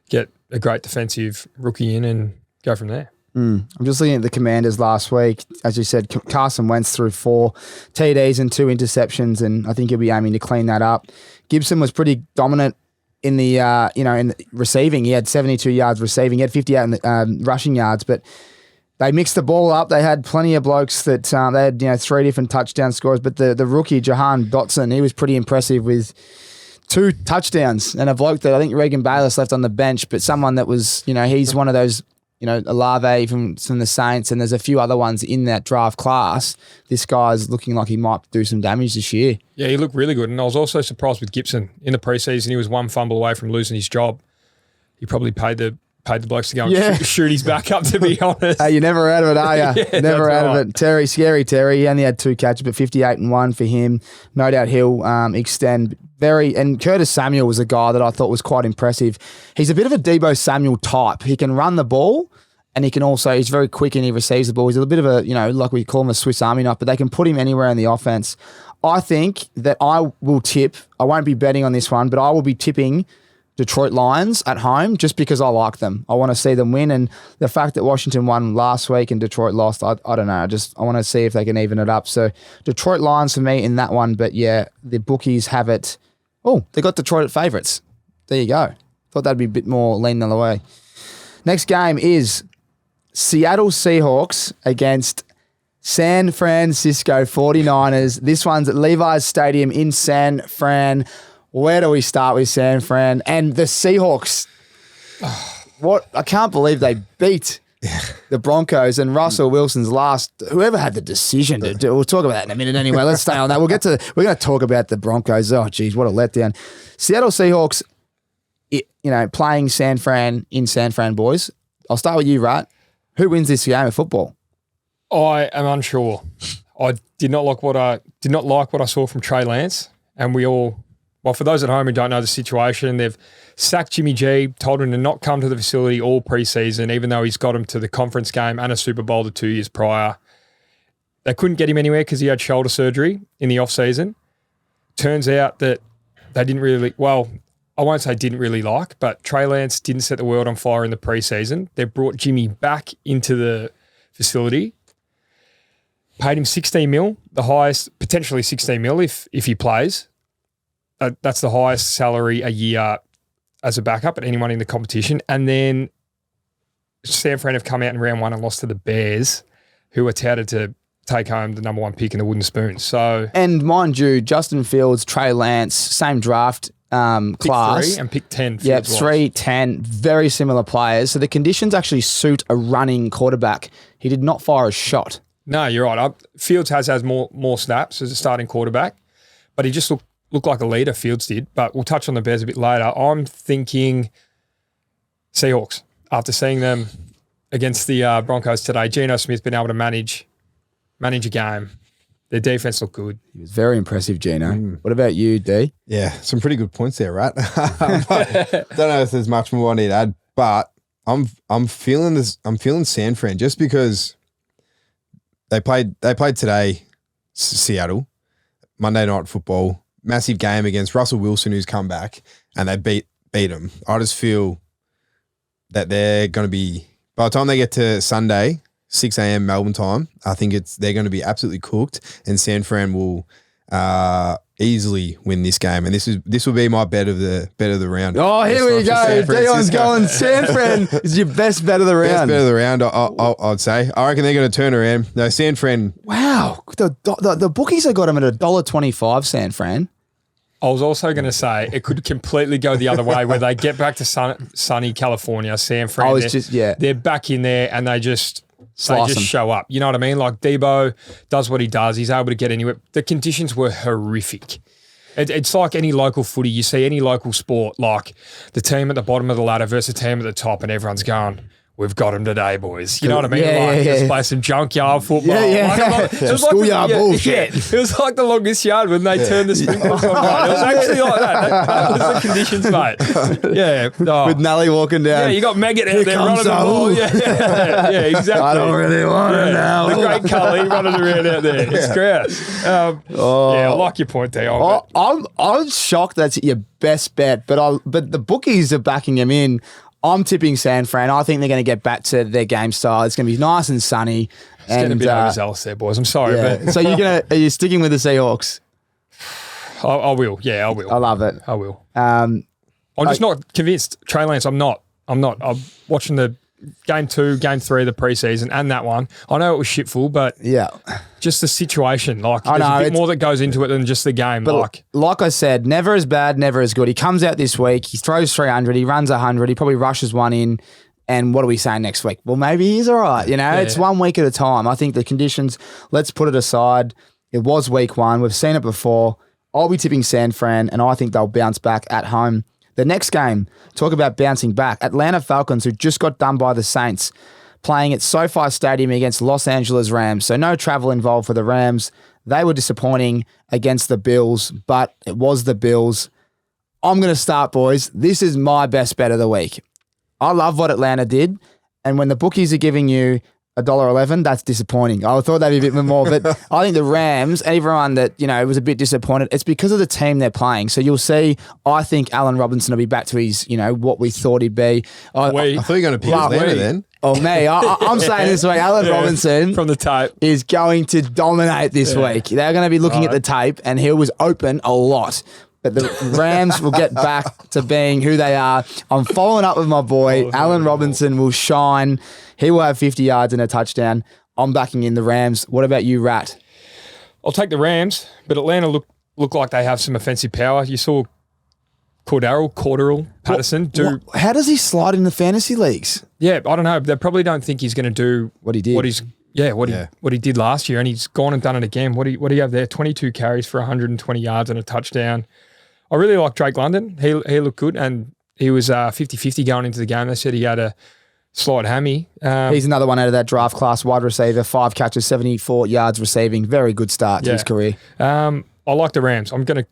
S4: Get a great defensive rookie in and go from there.
S2: I'm just looking at the Commanders last week. As you said, Carson Wentz threw 4 TDs and 2 interceptions, and I think he'll be aiming to clean that up. Gibson was pretty dominant in the in the receiving. He had 72 yards receiving. He had 58 in the, rushing yards, but they mixed the ball up. They had plenty of blokes that they had 3 different touchdown scores. But the rookie Jahan Dotson, he was pretty impressive with 2 touchdowns and a bloke that I think Regan Bayless left on the bench, but someone that was he's one of those. Olave from the Saints, and there's a few other ones in that draft class. This guy's looking like he might do some damage this year.
S4: Yeah, he looked really good. And I was also surprised with Gibson. In the preseason, he was 1 fumble away from losing his job. He probably paid the blokes to go and shoot his back up, to be honest.
S2: Hey, you're never out of it, are you?
S4: Yeah,
S2: never out of it. Scary Terry, he only had 2 catches, but 58 and 1 for him. No doubt he'll extend and Curtis Samuel was a guy that I thought was quite impressive. He's a bit of a Deebo Samuel type. He can run the ball, and he's very quick and he receives the ball. He's a bit of a, like we call him a Swiss Army knife, but they can put him anywhere in the offense. I think that I will tip, I won't be betting on this one, but I will be tipping Detroit Lions at home just because I like them. I want to see them win, and the fact that Washington won last week and Detroit lost, I don't know. I want to see if they can even it up. So Detroit Lions for me in that one, but yeah, the bookies have it. Oh, they got Detroit at favourites. There you go. Thought that'd be a bit more lean the other way. Next game is Seattle Seahawks against San Francisco 49ers. This one's at Levi's Stadium in San Fran. Where do we start with San Fran? And the Seahawks, I can't believe they beat the Broncos and Russell Wilson's whoever had the decision to do. We'll talk about that in a minute anyway. Let's stay on that. We're going to talk about the Broncos. Oh, geez, what a letdown. Seattle Seahawks, playing San Fran in San Fran, boys. I'll start with you, Rat. Who wins this game of football?
S4: I am unsure. I did not like what I saw from Trey Lance, and for those at home who don't know the situation, they've sacked Jimmy G, told him to not come to the facility all preseason, even though he's got him to the conference game and a Super Bowl the 2 years prior. They couldn't get him anywhere because he had shoulder surgery in the off-season. Turns out that they didn't really, I won't say didn't really like, but Trey Lance didn't set the world on fire in the preseason. They brought Jimmy back into the facility, paid him $16 million, the highest, potentially $16 million if he plays. That's the highest salary a year as a backup at anyone in the competition. And then San Fran have come out in round 1 and lost to the Bears, who are touted to take home the number 1 pick in the wooden spoon. So,
S2: and mind you, Justin Fields, Trey Lance, same draft class.
S4: Pick 3 and pick 10.
S2: Yep, 3, 10, very similar players. So the conditions actually suit a running quarterback. He did not fire a shot.
S4: No, you're right. Fields has more snaps as a starting quarterback, but he just looked like a leader, Fields did, but we'll touch on the Bears a bit later. I'm thinking Seahawks. After seeing them against the Broncos today, Geno Smith been able to manage a game. Their defense looked good.
S2: He was very impressive, Geno. What about you, D?
S3: Yeah, some pretty good points there, right? Don't know if there's much more I need to add, but I'm feeling this. I'm feeling San Fran just because they played today, Seattle, Monday Night Football. Massive game against Russell Wilson, who's come back, and they beat him. I just feel that they're going to be, by the time they get to Sunday, 6 a.m. Melbourne time, I think they're going to be absolutely cooked, and San Fran will easily win this game. And this will be my bet of the round.
S2: Oh, here we go. Dion's going San Fran is your best bet of the round.
S3: Best bet of the round, I'd say. I reckon they're going to turn around. No, San Fran.
S2: Wow, the bookies have got them at $1.25. San Fran.
S4: I was also going to say it could completely go the other way where they get back to sunny California, San Fran. They're back in there and they just show up. You know what I mean? Like Debo does what he does. He's able to get anywhere. The conditions were horrific. It's like any local footy. You see any local sport, like the team at the bottom of the ladder versus the team at the top, and everyone's going, we've got him today, boys. You know what I mean?
S2: Yeah,
S4: like,
S2: yeah,
S4: let's
S2: yeah.
S4: play some junkyard football.
S2: It was schoolyard bullshit.
S4: It was like the longest yard when they turned the sprinklers on, mate. It was actually like that. That was the conditions, mate. Yeah. Oh.
S2: With Nelly walking down.
S4: Yeah, you got Maggot out there running
S2: comes
S4: the ball.
S2: Saul.
S4: Yeah, exactly.
S2: I don't really want it now.
S4: The great Cully running around out there. It's gross. Yeah, I like your point there.
S2: I'm shocked that's your best bet, but the bookies are backing him in. I'm tipping San Fran. I think they're going to get back to their game style. It's going to be nice and sunny.
S4: It's getting a bit overzealous there, boys. I'm sorry, but
S2: so are you sticking with the Seahawks?
S4: I will. Yeah, I will.
S2: I love it.
S4: I will. I'm just not convinced. Trey Lance, I'm not. I'm watching the game 2, game 3 of the preseason and that one. I know it was shitful, but
S2: yeah,
S4: just the situation. Like,
S2: I
S4: there's
S2: know,
S4: a bit more that goes into it than just the game.
S2: But like I said, never as bad, never as good. He comes out this week, he throws 300, he runs 100, he probably rushes one in. And what are we saying next week? Well, maybe he's all right. You know, It's 1 week at a time. I think the conditions, let's put it aside. It was week 1. We've seen it before. I'll be tipping San Fran, and I think they'll bounce back at home. The next game, talk about bouncing back. Atlanta Falcons, who just got done by the Saints, playing at SoFi Stadium against Los Angeles Rams. So no travel involved for the Rams. They were disappointing against the Bills, but it was the Bills. I'm going to start, boys. This is my best bet of the week. I love what Atlanta did, and when the bookies are giving you $1.11, that's disappointing. I thought they'd be a bit more, but I think the Rams, everyone that, was a bit disappointed, it's because of the team they're playing. So you'll see, I think Allen Robinson will be back to his, what we thought he'd be.
S3: I thought you were going to pick Atlanta then.
S2: Oh, me. I'm saying this week, Allen Robinson
S4: from the tape
S2: is going to dominate this week. They're going to be looking at the tape, and he was open a lot. But the Rams will get back to being who they are. I'm following up with my boy. Allen Robinson will shine. He will have 50 yards and a touchdown. I'm backing in the Rams. What about you, Rat?
S4: I'll take the Rams, but Atlanta look like they have some offensive power. You saw Cordero Patterson do.
S2: How does he slide in the fantasy leagues?
S4: Yeah, I don't know. They probably don't think he's going to do
S2: what he did.
S4: What he did last year, and he's gone and done it again. What do you have there? 22 carries for 120 yards and a touchdown. I really like Drake London. He looked good, and he was 50-50 going into the game. They said he had a slight hammy.
S2: He's another one out of that draft class, wide receiver, 5 catches, 74 yards receiving. Very good start to his career.
S4: I like the Rams. I'm going to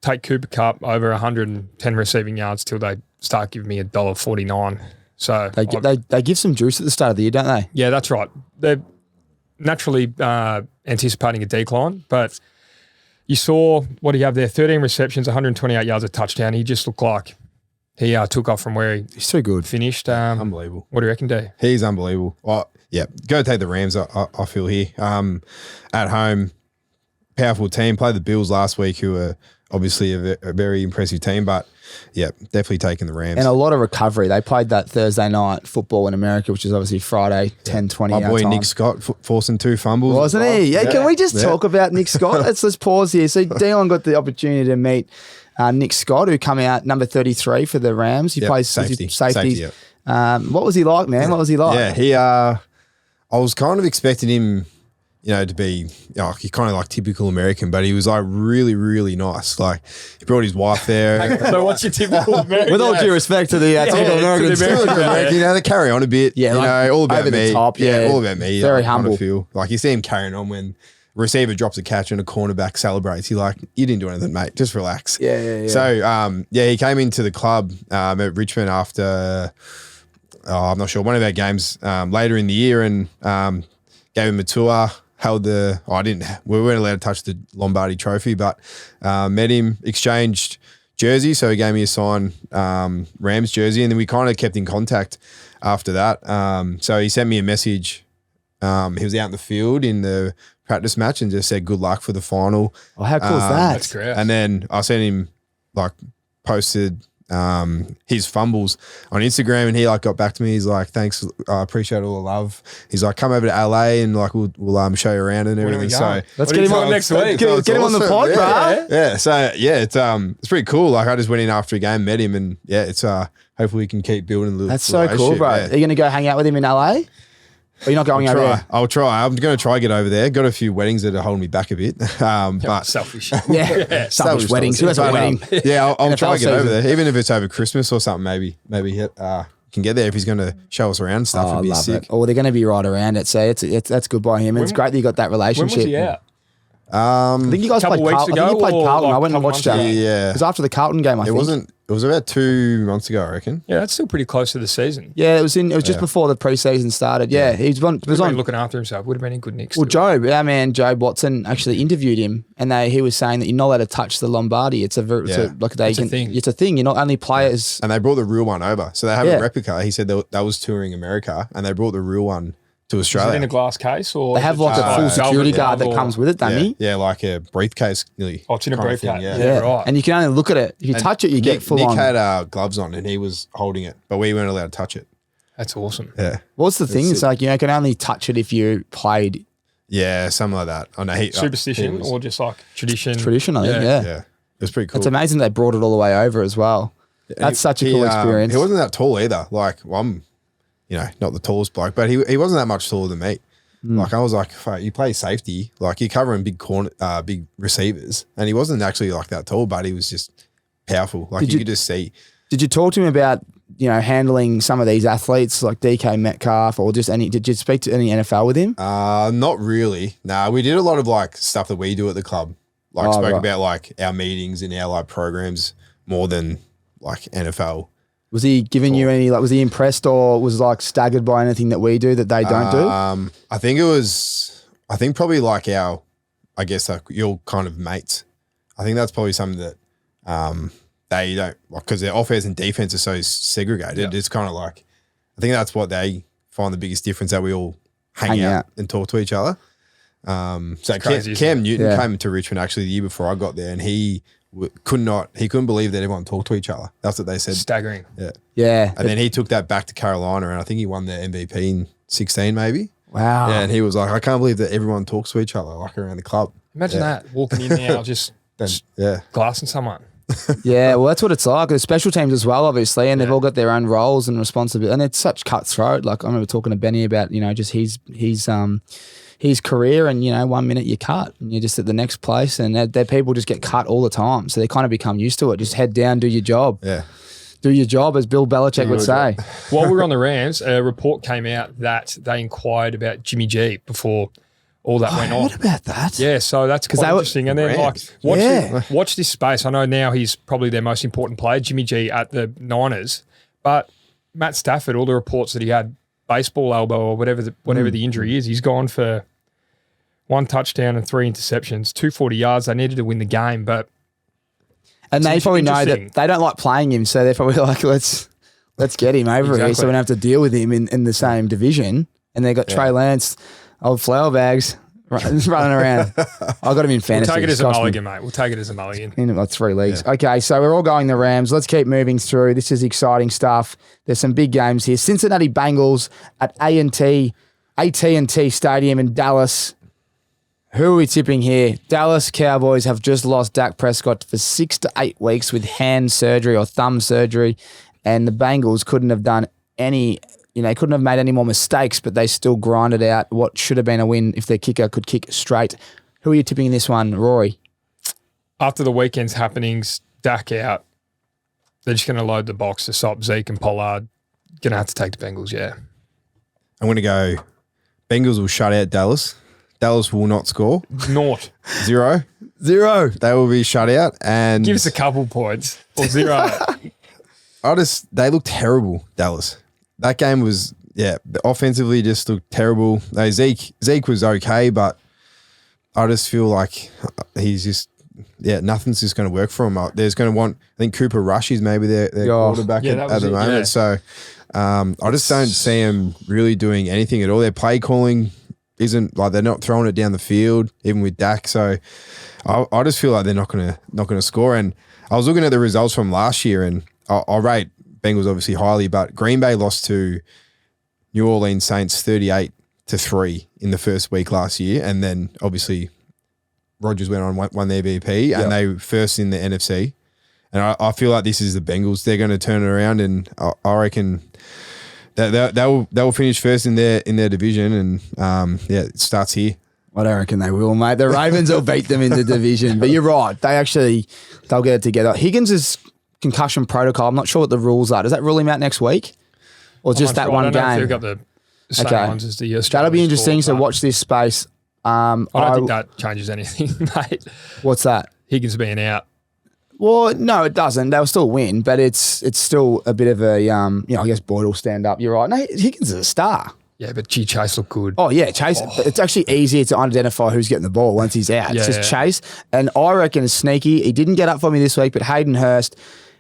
S4: take Cooper Kupp over 110 receiving yards till they start giving me $1.49. So
S2: they give some juice at the start of the year, don't they?
S4: Yeah, that's right. They're naturally anticipating a decline, but you saw what do you have there? 13 receptions, 128 yards, a touchdown. He just looked like he took off from where
S2: he's so good.
S4: Finished.
S3: Unbelievable.
S4: What do you reckon, D?
S3: He's unbelievable. Yeah, go take the Rams, I feel here. At home, powerful team. Played the Bills last week, who are obviously a very impressive team, but yeah, definitely taking the Rams.
S2: And a lot of recovery. They played that Thursday night football in America, which is obviously Friday, 10:20.
S3: My boy Nick Scott forcing 2 fumbles.
S2: Wasn't he? Yeah, can we just talk about Nick Scott? Let's pause here. So Dion got the opportunity to meet Nick Scott, who come out number 33 for the Rams. He plays safeties. What was he like, man? What was he like?
S3: Yeah, I was kind of expecting him, to be, he's kind of like typical American, but he was like really, really nice. Like he brought his wife there.
S4: So what's your typical American?
S2: With all due respect to the typical Americans,
S3: they carry on a bit. Yeah, all about
S2: over
S3: me.
S2: The top,
S3: all about me.
S2: Very humble.
S3: Feel like you see him carrying on when receiver drops a catch and a cornerback celebrates. You're like, you didn't do anything, mate. Just relax.
S2: Yeah.
S3: So, he came into the club at Richmond after, I'm not sure, one of our games later in the year, and gave him a tour. We weren't allowed to touch the Lombardi Trophy, but met him, exchanged jerseys. So he gave me a signed Rams jersey, and then we kind of kept in contact after that. So he sent me a message. He was out in the field in the practice match and just said good luck for the final.
S2: Oh, how cool is that?
S4: That's great.
S3: And then I sent him posted his fumbles on Instagram, and he got back to me. He's like, thanks, I appreciate all the love. He's like, come over to LA and we'll show you around and everything. So
S2: let's get him on next week. Get him on the pod, bro.
S3: Yeah. So it's pretty cool. I just went in after a game, met him, and it's hopefully we can keep building a little.
S2: That's so cool, bro.
S3: Yeah.
S2: Are you gonna go hang out with him in LA? Or you're not going over there?
S3: I'll try. I'm going to try to get over there. Got a few weddings that are holding me back a bit. But
S4: selfish.
S2: Selfish weddings. Who has a wedding?
S3: Yeah, I'll try to get over there. Even if it's over Christmas or something, maybe hit can get there if he's going to show us around and stuff.
S2: I
S3: It'd be
S2: love
S3: sick.
S2: it. Oh, they're going to be right around it. So that's good by him. And it's great that you got that
S4: When
S2: relationship.
S4: was he out?
S2: I think you guys
S4: Couple
S2: played
S4: weeks
S2: Carlton. I think
S4: ago
S2: you played
S4: or
S2: Carlton.
S4: like
S2: I went and
S4: couple
S2: watched
S4: months
S2: that.
S4: ago?
S3: Yeah.
S2: It was after the Carlton game, I think.
S3: It was about 2 months ago, I reckon.
S4: Yeah, that's still pretty close to the season.
S2: Yeah, it was just before the preseason started. Yeah, he was
S4: He was
S2: on.
S4: looking after himself. Would have been in good nick.
S2: Well,
S4: still.
S2: our man Job Watson actually interviewed him, and he was saying that you're not allowed to touch the Lombardi. It's a thing. It's a thing. You're not only players.
S3: And they brought the real one over. So they have
S2: Yeah.
S3: a replica. He said that was touring America, and they brought the real one to
S4: Is it
S3: Australia.
S4: in a glass case or
S2: They have like a full security guard that comes with it, don't
S3: yeah,
S2: you?
S3: yeah, like a briefcase. Nearly.
S4: Oh, it's in a
S3: kind of
S4: briefcase.
S3: thing,
S4: Yeah, right.
S2: And you can only look at it. If you touch it, you get full
S3: Nick
S2: on.
S3: had gloves on, and he was holding it, but we weren't allowed to touch it.
S4: That's awesome.
S3: Yeah,
S2: What's the thing? It's like you can only touch it if you played
S3: yeah, something like that. Oh no,
S4: Superstition or just like tradition.
S2: tradition. I think.
S3: yeah,
S2: Yeah,
S3: it was pretty cool.
S2: it's amazing they brought it all the way over as well. That's such a cool experience.
S3: He wasn't that tall either. Like, well, I'm, not the tallest bloke, but he wasn't that much taller than me. Like I was like, fuck, you play safety, like you're covering big receivers, and he wasn't actually like that tall, but he was just powerful. Like you could just see.
S2: Did you talk to him about handling some of these athletes like DK Metcalf or just any? Did you speak to any NFL with him?
S3: Not really. Nah, we did a lot of like stuff that we do at the club. Like spoke
S2: right.
S3: about like our meetings and our like programs more than like NFL.
S2: Was he giving you any was he impressed or was like staggered by anything that we do that they don't do?
S3: I think probably like I guess like your kind of mates. I think that's probably something that they don't, because their offense and defense are so segregated.
S4: Yeah.
S3: It's kind of like, I think that's what they find the biggest difference, that we all hang out and talk to each other. So
S4: crazy,
S3: Cam Newton
S2: Yeah.
S3: came to Richmond actually the year before I got there, and he couldn't believe that everyone talked to each other. That's what they said.
S4: Staggering.
S3: Yeah.
S2: Yeah.
S3: And then he took that back to Carolina, and I think he won the MVP in 16 maybe.
S2: Wow.
S3: Yeah, and he was like, I can't believe that everyone talks to each other like around the club.
S4: Imagine that walking in now, just
S3: Yeah.
S4: glassing someone.
S2: Yeah, well, that's what it's like. There's special teams as well, obviously, and they've all got their own roles and responsibility. And it's such cutthroat. Like I remember talking to Benny about, just his career, and 1 minute you cut, and you're just at the next place, and their people just get cut all the time, so they kind of become used to it. Just head down, do your job.
S3: Yeah.
S2: Do your job, as Bill Belichick would say.
S4: While we were on the Rams, a report came out that they inquired about Jimmy G before all that went on.
S2: What about that?
S4: Yeah, so that's quite
S2: they were-
S4: interesting. And then
S3: Rams.
S4: watch this space. I know now he's probably their most important player, Jimmy G at the Niners. But Matt Stafford, all the reports that he had baseball elbow or whatever the injury is, he's gone for 1 touchdown and 3 interceptions, 240 yards. They needed to win the game, but
S2: And they
S4: It's
S2: probably know
S4: interesting.
S2: that they don't like playing him, so they're probably like, let's get him over here, so we don't have to deal with him in the same division. And they got Trey Lance, old flour bags, running around. I got him in fantasy.
S4: we'll take it as a
S2: Cost me
S4: mulligan, mate. We'll take it as a mulligan.
S2: in like 3 leagues. Okay, so we're all going the Rams. Let's keep moving through. This is exciting stuff. There's some big games here. Cincinnati Bengals at AT&T Stadium in Dallas. Who are we tipping here? Dallas Cowboys have just lost Dak Prescott for 6 to 8 weeks with hand surgery or thumb surgery, and the Bengals couldn't have done any, couldn't have made any more mistakes, but they still grinded out what should have been a win if their kicker could kick straight. Who are you tipping in this one, Rory?
S4: After the weekend's happenings, Dak out, they're just going to load the box to stop Zeke and Pollard. Going to have to take the Bengals, yeah.
S3: I'm going to go Bengals will shut out Dallas. Dallas will not score.
S4: Naught.
S3: 0. They will be shut out. And
S4: Give us a couple points. Or 0.
S3: they look terrible, Dallas. That game was, offensively just looked terrible. No, Zeke was okay, but I just feel like he's just, nothing's just going to work for him. There's going to want, I think Cooper Rush is maybe their quarterback
S4: Yeah, that
S3: at
S4: was
S3: the
S4: it,
S3: moment.
S4: yeah.
S3: So I just don't see him really doing anything at all. Their play calling isn't like, they're not throwing it down the field, even with Dak. So I just feel like they're not gonna score. And I was looking at the results from last year, and I rate Bengals obviously highly, but Green Bay lost to New Orleans Saints 38-3 in the first week last year, and then obviously Rodgers went on won the MVP, and they were first in the NFC. And I feel like this is the Bengals. They're going to turn it around, and I reckon they'll finish first in their division, and it starts here.
S2: I don't reckon they will, mate. The Ravens will beat them in the division. But you're right. They'll get it together. Higgins' concussion protocol, I'm not sure what the rules are. Does that rule him out next week? or just that one
S4: I don't know if they've
S2: game?
S4: got the same
S2: Okay.
S4: ones as the
S2: That'll be interesting. So
S4: but
S2: watch this space.
S4: I don't think that changes anything, mate.
S2: What's that?
S4: Higgins being out.
S2: Well, no, it doesn't. They'll still win, but it's still a bit of a I guess Boyd will stand up. You're right. No, Higgins is a star.
S4: Yeah, but Chase looked good.
S2: Oh yeah, Chase. It's actually easier to identify who's getting the ball once he's out. It's just Chase, and I reckon it's sneaky. He didn't get up for me this week, but Hayden Hurst,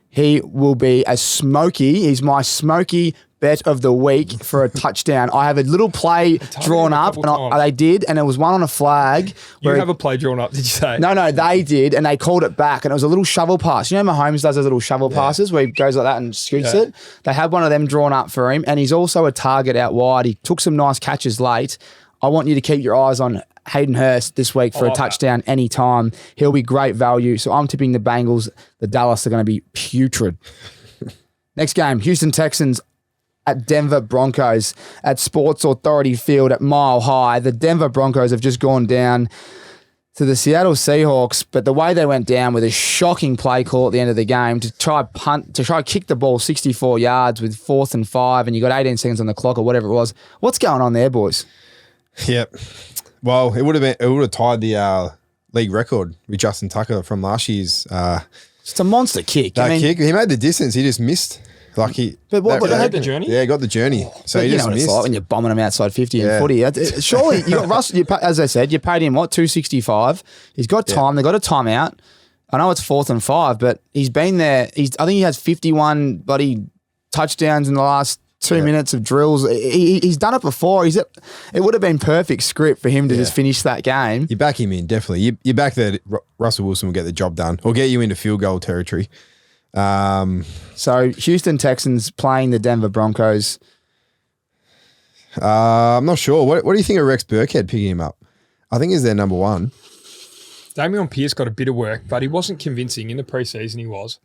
S2: he will be a smoky. He's my smoky bet of the week for a touchdown. I have a little play drawn up, and they did, and it was one on a flag.
S4: You have a play drawn up, did you say?
S2: No, they did, and they called it back, and it was a little shovel pass. You know Mahomes does those little shovel passes where he goes like that and scoots it? They had one of them drawn up for him, and he's also a target out wide. He took some nice catches late. I want you to keep your eyes on Hayden Hurst this week for a touchdown anytime. He'll be great value, so I'm tipping the Bengals. The Dallas are going to be putrid. Next game, Houston Texans at Denver Broncos at Sports Authority Field at Mile High. The Denver Broncos have just gone down to the Seattle Seahawks, but the way they went down with a shocking play call at the end of the game to try kick the ball 64 yards with 4th and 5, and you got 18 seconds on the clock or whatever it was. What's going on there, boys?
S3: Yep. Well, it would have tied the league record with Justin Tucker from last year's.
S2: It's a monster kick.
S3: Kick, he made the distance. He just missed.
S2: But
S4: they had the journey?
S3: Yeah, he got the journey. So he
S2: you
S3: just
S2: know what
S3: missed.
S2: it's like when you're bombing them outside 50 and 40. Surely, you got Russell, as I said, you paid him, what, $265? He's got time. They got a timeout. I know it's 4th and 5, but he's been there. I think he has 51 bloody touchdowns in the last 2 minutes of drills. He's done it before. It would have been perfect script for him to just finish that game.
S3: You back him in, definitely. You back that Russell Wilson will get the job done or get you into field goal territory.
S2: So Houston Texans playing the Denver Broncos.
S3: I'm not sure. What do you think of Rex Burkhead picking him up? I think he's their number one.
S4: Damian Pierce got a bit of work, but he wasn't convincing in the preseason. He was.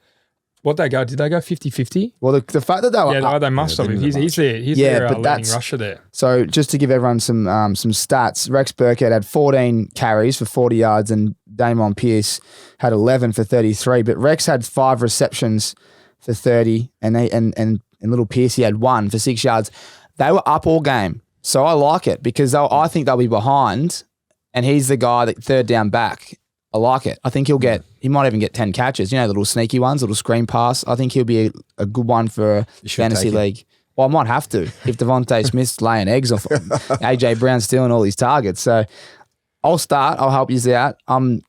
S4: Did they go 50-50?
S2: Well, the fact that they were
S4: they must have. He's their leading rusher there.
S2: So just to give everyone some stats, Rex Burkhead had 14 carries for 40 yards and Damian Pierce had 11 for 33. But Rex had 5 receptions for 30 and little Pierce, he had 1 for 6 yards. They were up all game. So I like it because I think they'll be behind and he's the guy that third down back. I like it. I think he might even get 10 catches, the little sneaky ones, little screen pass. I think he'll be a good one for a fantasy league. Well, I might have to if Devontae Smith's laying eggs off AJ Brown stealing all his targets. So I'll start. I'll help you out. I'm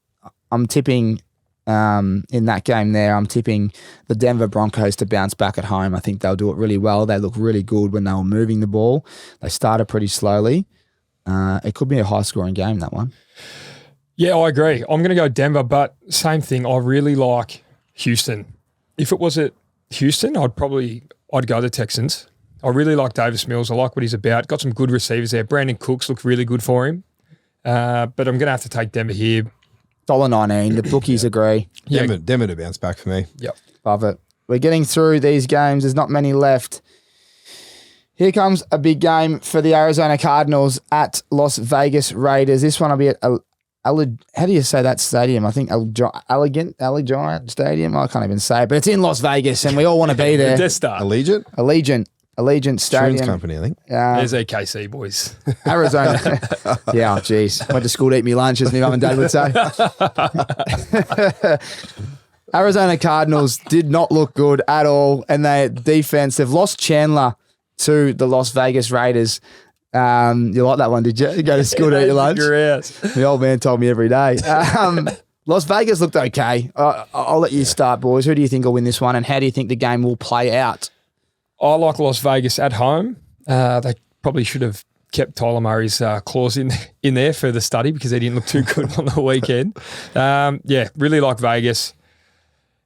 S2: tipping in that game there. I'm tipping the Denver Broncos to bounce back at home. I think they'll do it really well. They look really good when they were moving the ball. They started pretty slowly. It could be a high-scoring game, that one.
S4: Yeah, I agree. I'm going to go Denver, but same thing. I really like Houston. If it was at Houston, I'd go the Texans. I really like Davis Mills. I like what he's about. Got some good receivers there. Brandon Cooks looked really good for him. But I'm going to have to take Denver here.
S2: $1.19. The bookies agree.
S3: Yeah. Denver to bounce back for me.
S4: Yep.
S2: Love it. We're getting through these games. There's not many left. Here comes a big game for the Arizona Cardinals at Las Vegas Raiders. This one will be at how do you say that stadium? I think Allegiant Stadium. I can't even say it, but it's in Las Vegas, and we all want to be there.
S3: Allegiant
S2: Stadium.
S3: Insurance company, I think.
S4: There's AKC, boys.
S2: Arizona. Yeah, oh, geez. Went to school to eat me lunch, as my mum and dad would say. Arizona Cardinals did not look good at all, and their defense, they've lost Chandler to the Las Vegas Raiders. You like that one, did you? You go to school to eat your lunch?
S4: Your ass.
S2: The old man told me every day. Las Vegas looked okay. I'll let you start, boys. Who do you think will win this one, and how do you think the game will play out?
S4: I like Las Vegas at home. They probably should have kept Tyler Murray's clause in there for the study because he didn't look too good on the weekend. Really like Vegas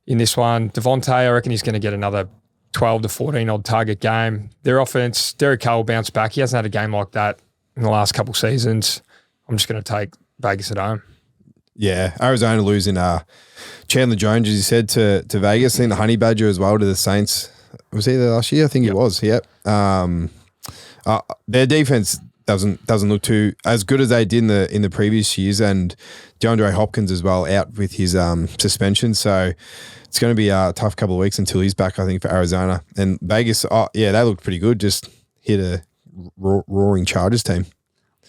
S4: in this one. Devontae, I reckon he's going to get another 12 to 14 odd target game. Their offense, Derek Carr will bounce back. He hasn't had a game like that in the last couple seasons. I'm just going to take Vegas at home.
S3: Yeah, Arizona losing Chandler Jones, as you said, to Vegas. And the Honey Badger as well to the Saints. Was he there last year? I think he was, yep. Their defense doesn't look too as good as they did in the previous years, and DeAndre Hopkins as well out with his suspension. So it's going to be a tough couple of weeks until he's back, I think, for Arizona. And Vegas, they looked pretty good. Just hit a roaring Chargers team.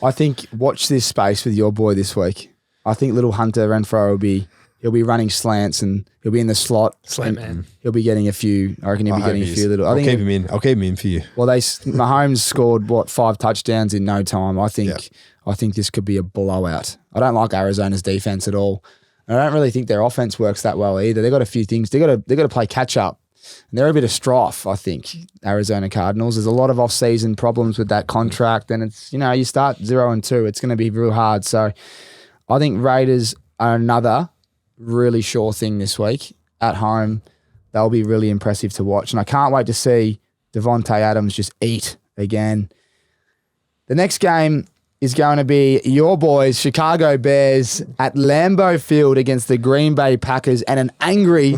S2: I think watch this space with your boy this week. I think little Hunter Renfrow he'll be running slants and he'll be in the slot.
S4: Slant man.
S2: He'll be getting a few. I reckon he'll be getting a few little.
S3: I'll keep him in. I'll keep him in for you.
S2: Well, Mahomes scored 5 touchdowns in no time. I think this could be a blowout. I don't like Arizona's defense at all. I don't really think their offense works that well either. They got a few things. They got to play catch up. And they're a bit of strife, I think. Arizona Cardinals. There's a lot of off-season problems with that contract, and it's you start 0-2. It's going to be real hard. So I think Raiders are another really sure thing this week at home. They'll be really impressive to watch, and I can't wait to see Devonta Adams just eat again. The next game is going to be your boys, Chicago Bears, at Lambeau Field against the Green Bay Packers, and an angry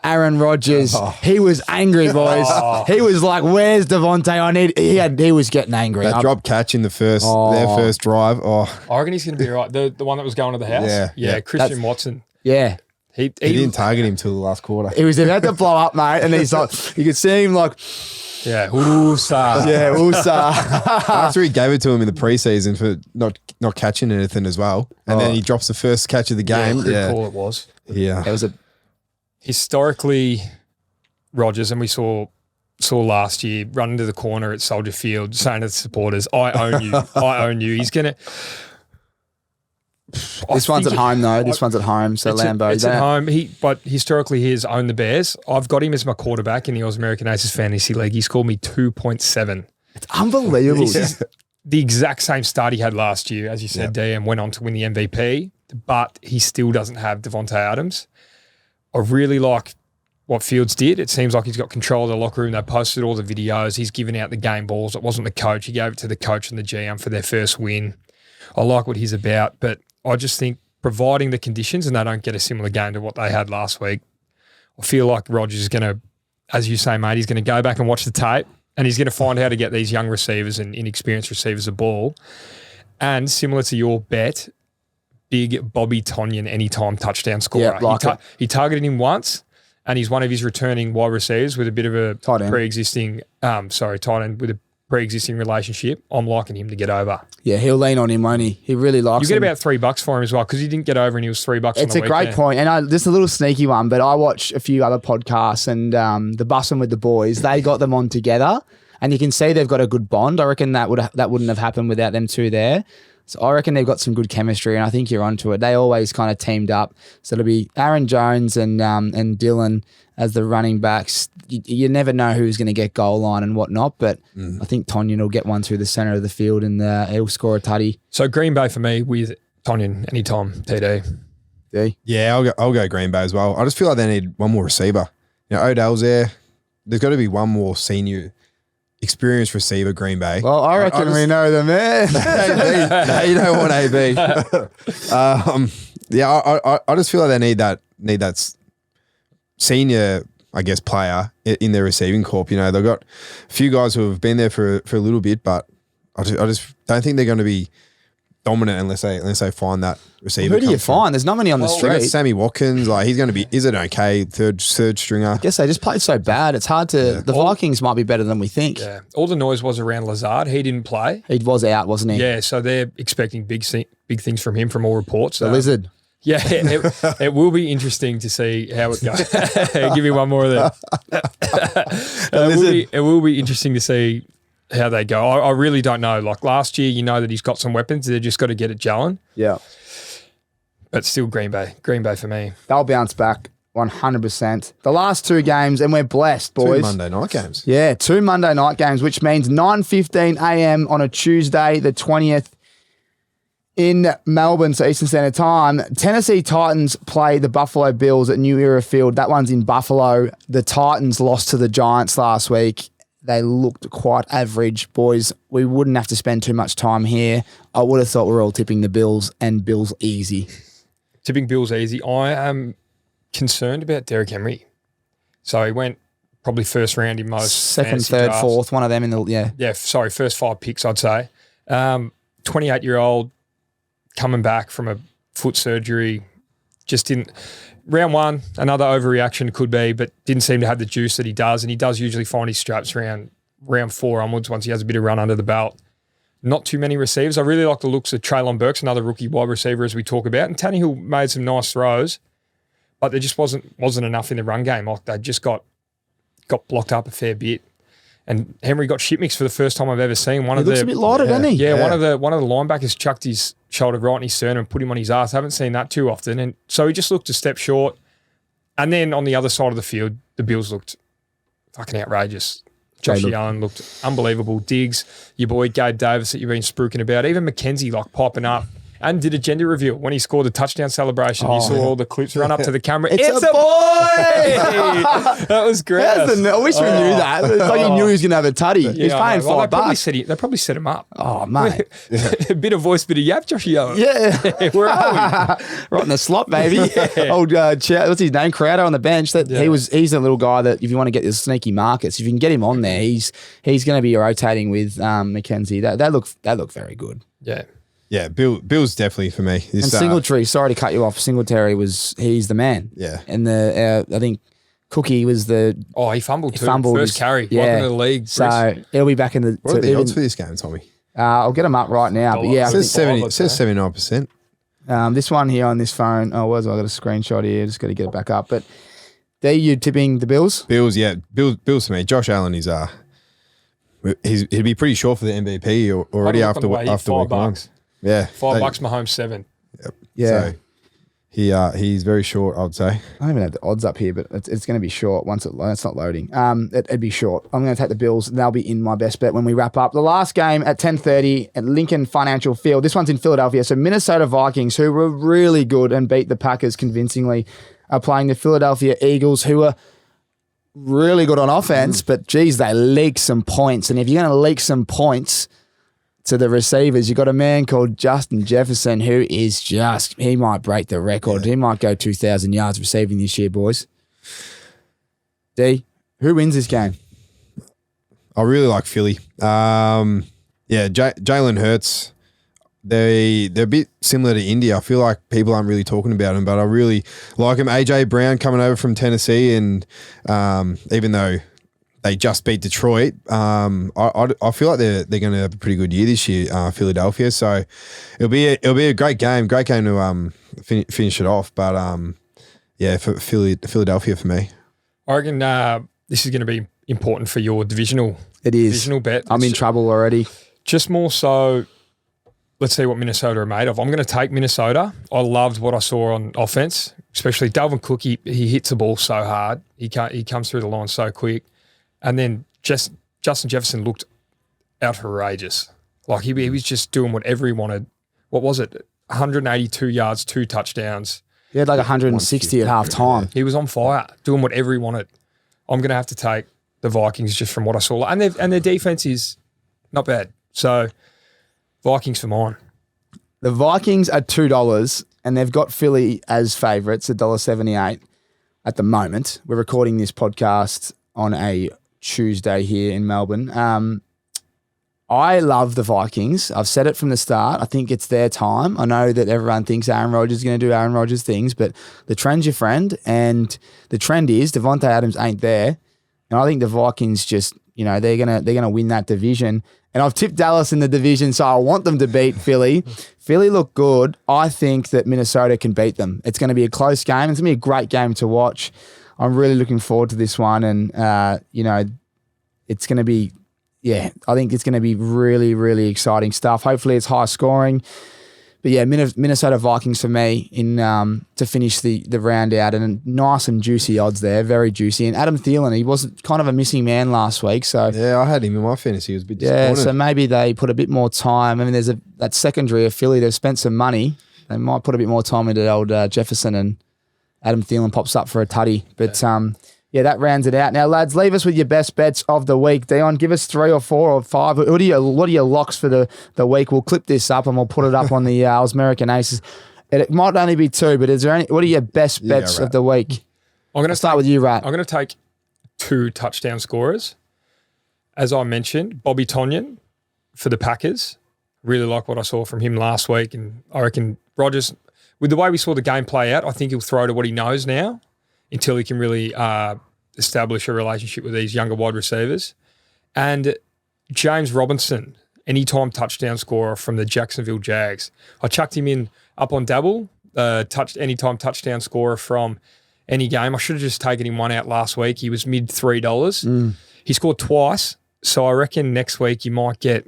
S2: Aaron Rodgers. He was angry, boys. He was like, "Where's Devontae? He was getting angry.
S3: That drop catch in their first drive.
S4: I reckon he's going to be right. The one that was going to the house. Yeah. Christian Watson.
S2: Yeah.
S3: He didn't target him till the last quarter.
S2: He was about to blow up, mate, and he's like, you could see him like,
S4: yeah, Usa.
S2: Yeah, Usa.
S3: After he gave it to him in the preseason for not catching anything as well, and then he drops the first catch of the game.
S4: Yeah, call it was.
S3: Yeah,
S2: it was
S4: historically Rodgers, and we saw last year run into the corner at Soldier Field, saying to the supporters, "I own you, I own you." He's gonna.
S2: This one's at home though. This one's at home. So Lambeau.
S4: It's at home. But historically he has owned the Bears. I've got him as my quarterback in the Oz American Aces Fantasy League. He scored me 2.7.
S2: It's unbelievable.
S4: This is the exact same start he had last year, as you said, D, and went on to win the MVP. But he still doesn't have Devonta Adams. I really like what Fields did. It seems like he's got control of the locker room. They posted all the videos. He's giving out the game balls. It wasn't the coach. He gave it to the coach and the GM for their first win. I like what he's about, but I just think providing the conditions and they don't get a similar game to what they had last week, I feel like Rodgers is going to, as you say, mate, he's going to go back and watch the tape and he's going to find how to get these young receivers and inexperienced receivers the ball. And similar to your bet, big Bobby Tonyan anytime touchdown scorer.
S2: Yeah,
S4: he targeted him once and he's one of his returning wide receivers with a bit of a pre-existing, tight end with a pre-existing relationship. I'm liking him to get over.
S2: Yeah, he'll lean on him, won't he? He really likes him.
S4: You get about $3 for him as well because he didn't get over and he was $3 on the weekend.
S2: It's a great point. And just a little sneaky one, but I watch a few other podcasts and the Bussin' with the Boys, they got them on together and you can see they've got a good bond. I reckon that wouldn't have happened without them two there. So I reckon they've got some good chemistry and I think you're onto it. They always kind of teamed up. So it'll be Aaron Jones and Dylan as the running backs. You never know who's going to get goal line and whatnot, but I think Tonyan will get one through the centre of the field and he'll score a tutty.
S4: So Green Bay for me with Tonyan anytime, TD.
S2: D?
S3: Yeah, I'll go Green Bay as well. I just feel like they need one more receiver. Odell's there. There's got to be one more senior experienced receiver, Green Bay.
S2: Well, I reckon we know the man.
S3: No, you don't want AB. I just feel like they need that senior, I guess, player in their receiving corp. They've got a few guys who have been there for a little bit, but I just don't think they're going to be dominant unless they find that receiver.
S2: Who do you find? There's not many on the street.
S3: Sammy Watkins, he's going to be, is it okay? Third stringer.
S2: I guess they just played so bad. It's hard to. Yeah. The Vikings might be better than we think.
S4: Yeah. All the noise was around Lazard. He didn't play.
S2: He was out, wasn't he?
S4: Yeah. So they're expecting big things from him from all reports.
S2: The lizard.
S4: Yeah, it will be interesting to see how it goes. Give me one more of that. It will be interesting to see how they go. I really don't know. Like last year, that he's got some weapons. They've just got to get it gelling.
S2: Yeah.
S4: But still Green Bay. Green Bay for me.
S2: They'll bounce back 100%. The last two games, and we're blessed, boys.
S3: 2 Monday night games.
S2: Yeah, 2 Monday night games, which means 9:15 a.m. on a Tuesday, the 20th, in Melbourne, so Eastern Standard Time. Tennessee Titans play the Buffalo Bills at New Era Field. That one's in Buffalo. The Titans lost to the Giants last week. They looked quite average. Boys, we wouldn't have to spend too much time here. I would have thought we were all tipping the Bills and Bills easy.
S4: Tipping Bills easy. I am concerned about Derrick Henry. So he went probably first round in most
S2: Second,
S4: fantasy
S2: third,
S4: drafts.
S2: fourth, one of them in the, yeah.
S4: Yeah, sorry, first 5 picks, I'd say. 28-year-old coming back from a foot surgery, just didn't. Round 1, another overreaction could be, but didn't seem to have the juice that he does, and he does usually find his straps round 4 onwards once he has a bit of run under the belt. Not too many receivers. I really like the looks of Traylon Burks, another rookie wide receiver, as we talk about, and Tannehill made some nice throws, but there just wasn't enough in the run game. Like they just got blocked up a fair bit. And Henry got shit mixed for the first time I've ever seen.
S2: He looks a bit lighter, doesn't he?
S4: Yeah, one of the linebackers chucked his shoulder right in his sternum and put him on his ass. I haven't seen that too often. And so he just looked a step short. And then on the other side of the field, the Bills looked fucking outrageous. Josh Allen looked unbelievable. Diggs, your boy Gabe Davis that you've been spruiking about. Even McKenzie like popping up. And did a gender reveal when he scored the touchdown celebration. You saw all the clips run up to the camera. It's a boy! That was great.
S2: I wish we knew that. It's like he knew he was going to have a tutty. He's paying $5.
S4: They probably set him up.
S2: Oh, mate.
S4: A bit of voice, bit of yap, Josh Allen.
S2: Yeah.
S4: Where are we?
S2: Right in the slot, baby.
S4: Yeah.
S2: Old, what's his name? Crowder on the bench. He's a little guy that if you want to get the sneaky markets, if you can get him on there, he's going to be rotating with McKenzie. That looked very good.
S4: Yeah.
S3: Yeah, Bill's definitely for me.
S2: And Singletary, sorry to cut you off. Singletary he's the man.
S3: Yeah.
S2: And I think Cookie was the.
S4: Oh, he fumbled too. First carry.
S2: Yeah.
S4: Welcome to the league.
S2: So he'll be back in the.
S3: What are the odds for this game, Tommy?
S2: I'll get them up right now. But yeah,
S3: it says 79%.
S2: This one here on this phone. I got a screenshot here. Just got to get it back up. But there you tipping the Bills?
S3: Bills, yeah. Bills for me. Josh Allen is he'd be pretty short for the MVP already after week 1. Yeah.
S4: $5 Mahomes 7.
S3: Yep.
S2: Yeah.
S3: So he's very short, I would say.
S2: I don't even have the odds up here, but it's going to be short once it's not loading. It'd be short. I'm going to take the Bills. They'll be in my best bet when we wrap up. The last game at 10:30 at Lincoln Financial Field. This one's in Philadelphia. So Minnesota Vikings, who were really good and beat the Packers convincingly, are playing the Philadelphia Eagles, who are really good on offense, but geez, they leak some points. And if you're going to leak some points to the receivers, you got a man called Justin Jefferson who is he might break the record. Yeah. He might go 2,000 yards receiving this year, boys. D, who wins this game?
S3: I really like Philly. Jalen Hurts. They're a bit similar to India. I feel like people aren't really talking about them, but I really like him. AJ Brown coming over from Tennessee, and even though they just beat Detroit, I feel like they're going to have a pretty good year this year, Philadelphia. So it'll be a great game to finish it off. But for Philadelphia for me.
S4: I reckon this is going to be important for your divisional.
S2: It is
S4: divisional bet.
S2: I'm in trouble already.
S4: Just more so. Let's see what Minnesota are made of. I'm going to take Minnesota. I loved what I saw on offense, especially Dalvin Cook. He hits the ball so hard. He comes through the line so quick. And then Justin Jefferson looked outrageous. Like he was just doing whatever he wanted. What was it? 182 yards, 2 touchdowns.
S2: He had like 160 at halftime.
S4: He was on fire, doing whatever he wanted. I'm going to have to take the Vikings just from what I saw. And their defense is not bad. So Vikings for mine.
S2: The Vikings are $2 and they've got Philly as favourites at $1.78 at the moment. We're recording this podcast on a Tuesday here in Melbourne. I love the Vikings. I've said it from the start. I think it's their time. I know that everyone thinks Aaron Rodgers is going to do Aaron Rodgers things, but the trend's your friend, and the trend is Devonta Adams ain't there. And I think the Vikings just, they're gonna win that division. And I've tipped Dallas in the division, so I want them to beat Philly. Philly look good. I think that Minnesota can beat them. It's going to be a close game. It's going to be a great game to watch. I'm really looking forward to this one. And, it's going to be, I think it's going to be really, really exciting stuff. Hopefully it's high scoring. But yeah, Minnesota Vikings for me to finish the round out, and nice and juicy odds there, very juicy. And Adam Thielen, he was kind of a missing man last week, so
S3: yeah, I had him in my fantasy. He was a bit disappointed.
S2: Yeah, so maybe they put a bit more time. I mean, there's that secondary of Philly. They've spent some money. They might put a bit more time into old Jefferson, and Adam Thielen pops up for a tutty. But that rounds it out. Now, lads, leave us with your best bets of the week. Dion, give us 3 or 4 or 5. What are your locks for the week? We'll clip this up and we'll put it up on the American Aces. It might only be 2, but what are your best bets of the week?
S4: I'm going to
S2: start with you, Rat.
S4: I'm going to take 2 touchdown scorers. As I mentioned, Bobby Tonyan for the Packers. Really like what I saw from him last week. And I reckon Rodgers, with the way we saw the game play out, I think he'll throw to what he knows now until he can really establish a relationship with these younger wide receivers. And James Robinson, anytime touchdown scorer from the Jacksonville Jags. I chucked him in up on Dabble, anytime touchdown scorer from any game. I should have just taken him one out last week. He was mid $3. He scored twice. So I reckon next week you might get,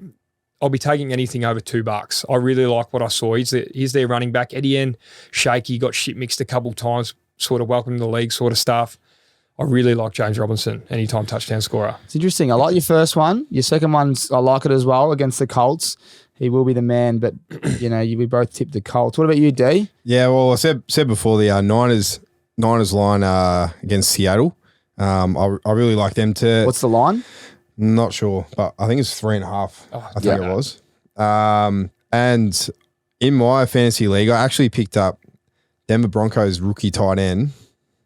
S4: I'll be taking anything over $2. I really like what I saw. He's their running back. Etienne, shaky, got shit mixed a couple times, sort of welcome to the league sort of stuff. I really like James Robinson, anytime touchdown scorer.
S2: It's interesting. I like your first one. Your second one's, I like it as well against the Colts. He will be the man, but we both tipped the Colts. What about you, D?
S3: Yeah, well, I said before the Niners line against Seattle. I really like them to.
S2: What's the line?
S3: Not sure, but I think it's 3.5. I think it was. And in my fantasy league, I actually picked up Denver Broncos rookie tight end.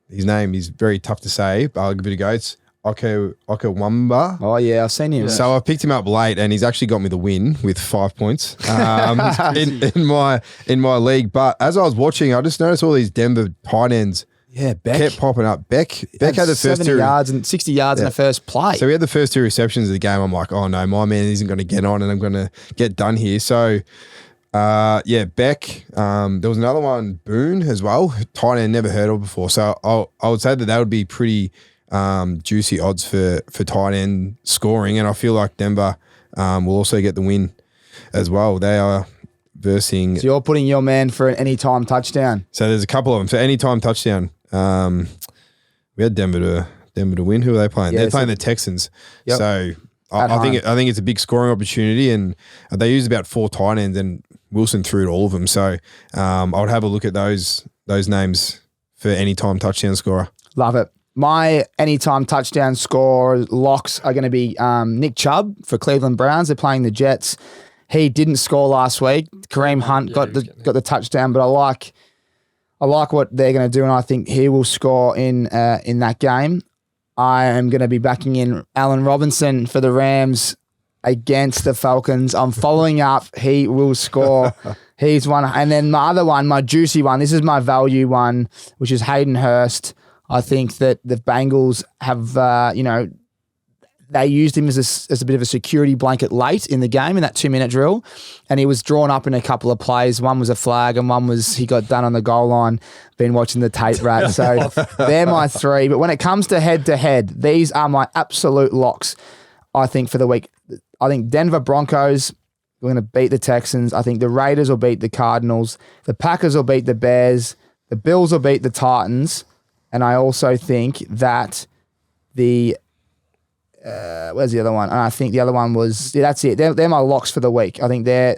S3: His name is very tough to say, but I'll give it a go. It's Okewamba.
S2: Oh, yeah, I've seen him.
S3: So I picked him up late, and he's actually got me the win with 5 points in my league. But as I was watching, I just noticed all these Denver tight ends.
S2: Yeah, Beck
S3: kept popping up. Beck had the first
S2: 70 yards and 60 yards in the first play.
S3: So we had the first 2 receptions of the game. I'm like, oh no, my man isn't going to get on, and I'm going to get done here. So. Beck. There was another one, Boone as well. Tight end, never heard of before. So I would say that would be pretty juicy odds for tight end scoring, and I feel like Denver will also get the win as well. They are versing.
S2: So you're putting your man for an anytime touchdown.
S3: So there's a couple of them. So anytime touchdown. We had Denver to win. Who are they playing? They're playing the Texans. Yep. So I think it's a big scoring opportunity, and they used about 4 tight ends, and Wilson threw to all of them. So I would have a look at those names for anytime touchdown scorer.
S2: Love it. My anytime touchdown score locks are going to be Nick Chubb for Cleveland Browns. They're playing the Jets. He didn't score last week. Kareem Hunt got the touchdown, but I like what they're going to do, and I think he will score in that game. I am going to be backing in Allen Robinson for the Rams against the Falcons. I'm following up. He will score. He's one. And then my other one, my juicy one, this is my value one, which is Hayden Hurst. I think that the Bengals have, they used him as a bit of a security blanket late in the game in that 2-minute drill, and he was drawn up in a couple of plays. One was a flag and one was he got done on the goal line. Been watching the tape, Rat. So they're my 3. But when it comes to head-to-head, these are my absolute locks, I think, for the week. I think Denver Broncos are going to beat the Texans. I think the Raiders will beat the Cardinals. The Packers will beat the Bears. The Bills will beat the Titans. And I also think that where's the other one? And I think the other one was, that's it. They're my locks for the week. I think they're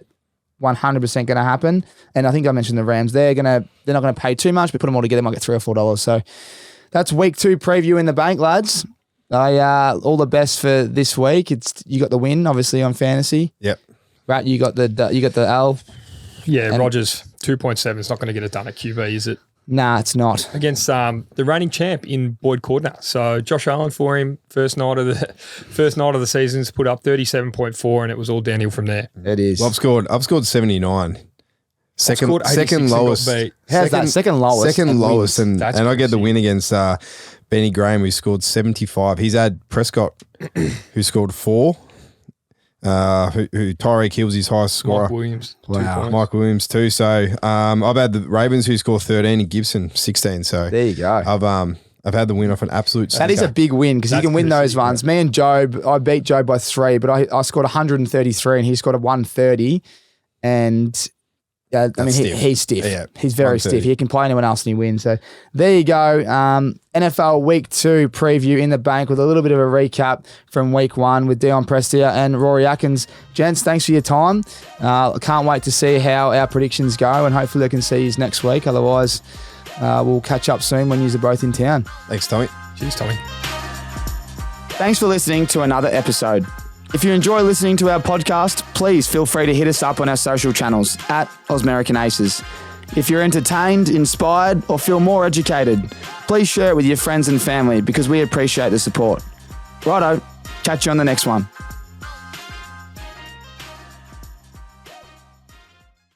S2: 100% going to happen. And I think I mentioned the Rams. They're not going to pay too much, but put them all together, might get $3 or $4. So that's week 2 preview in the bank, lads. All the best for this week. You got the win, obviously, on fantasy.
S3: Yep.
S2: Rat, you got the L.
S4: Yeah, Rodgers 2.7 is not going to get it done at QB, is it?
S2: Nah, it's not.
S4: Against the reigning champ in Boyd Cordner. So Josh Allen for him, first night of the season's put up 37.4, and it was all downhill from there.
S2: It is.
S3: Well, I've scored 79. Second lowest.
S2: How's that? Second lowest.
S3: Second lowest, and I get the
S4: crazy.
S3: win against Benny Graham, who scored 75. He's had Prescott, who scored 4. Who Tyreek Hill's his highest scorer.
S4: Mike Williams.
S3: Wow. Mike Williams too. So I've had the Ravens, who scored 13, and Gibson 16. So
S2: there you go.
S3: I've had the win off an absolute stinker.
S2: That is a big win because you can win those ones. Me and Job, I beat Job by 3, but I scored 133 and he scored a 130. And he's stiff.
S3: Yeah,
S2: he's very stiff. He can play anyone else and he wins. So there you go. NFL Week 2 preview in the bank with a little bit of a recap from Week 1 with Dion Prestia and Rory Atkins. Gents, thanks for your time. I can't wait to see how our predictions go, and hopefully I can see you next week. Otherwise, we'll catch up soon when you're both in town.
S3: Thanks, Tommy.
S4: Cheers, Tommy.
S1: Thanks for listening to another episode. If you enjoy listening to our podcast, please feel free to hit us up on our social channels at American Aces. If you're entertained, inspired, or feel more educated, please share it with your friends and family because we appreciate the support. Righto, catch you on the next one.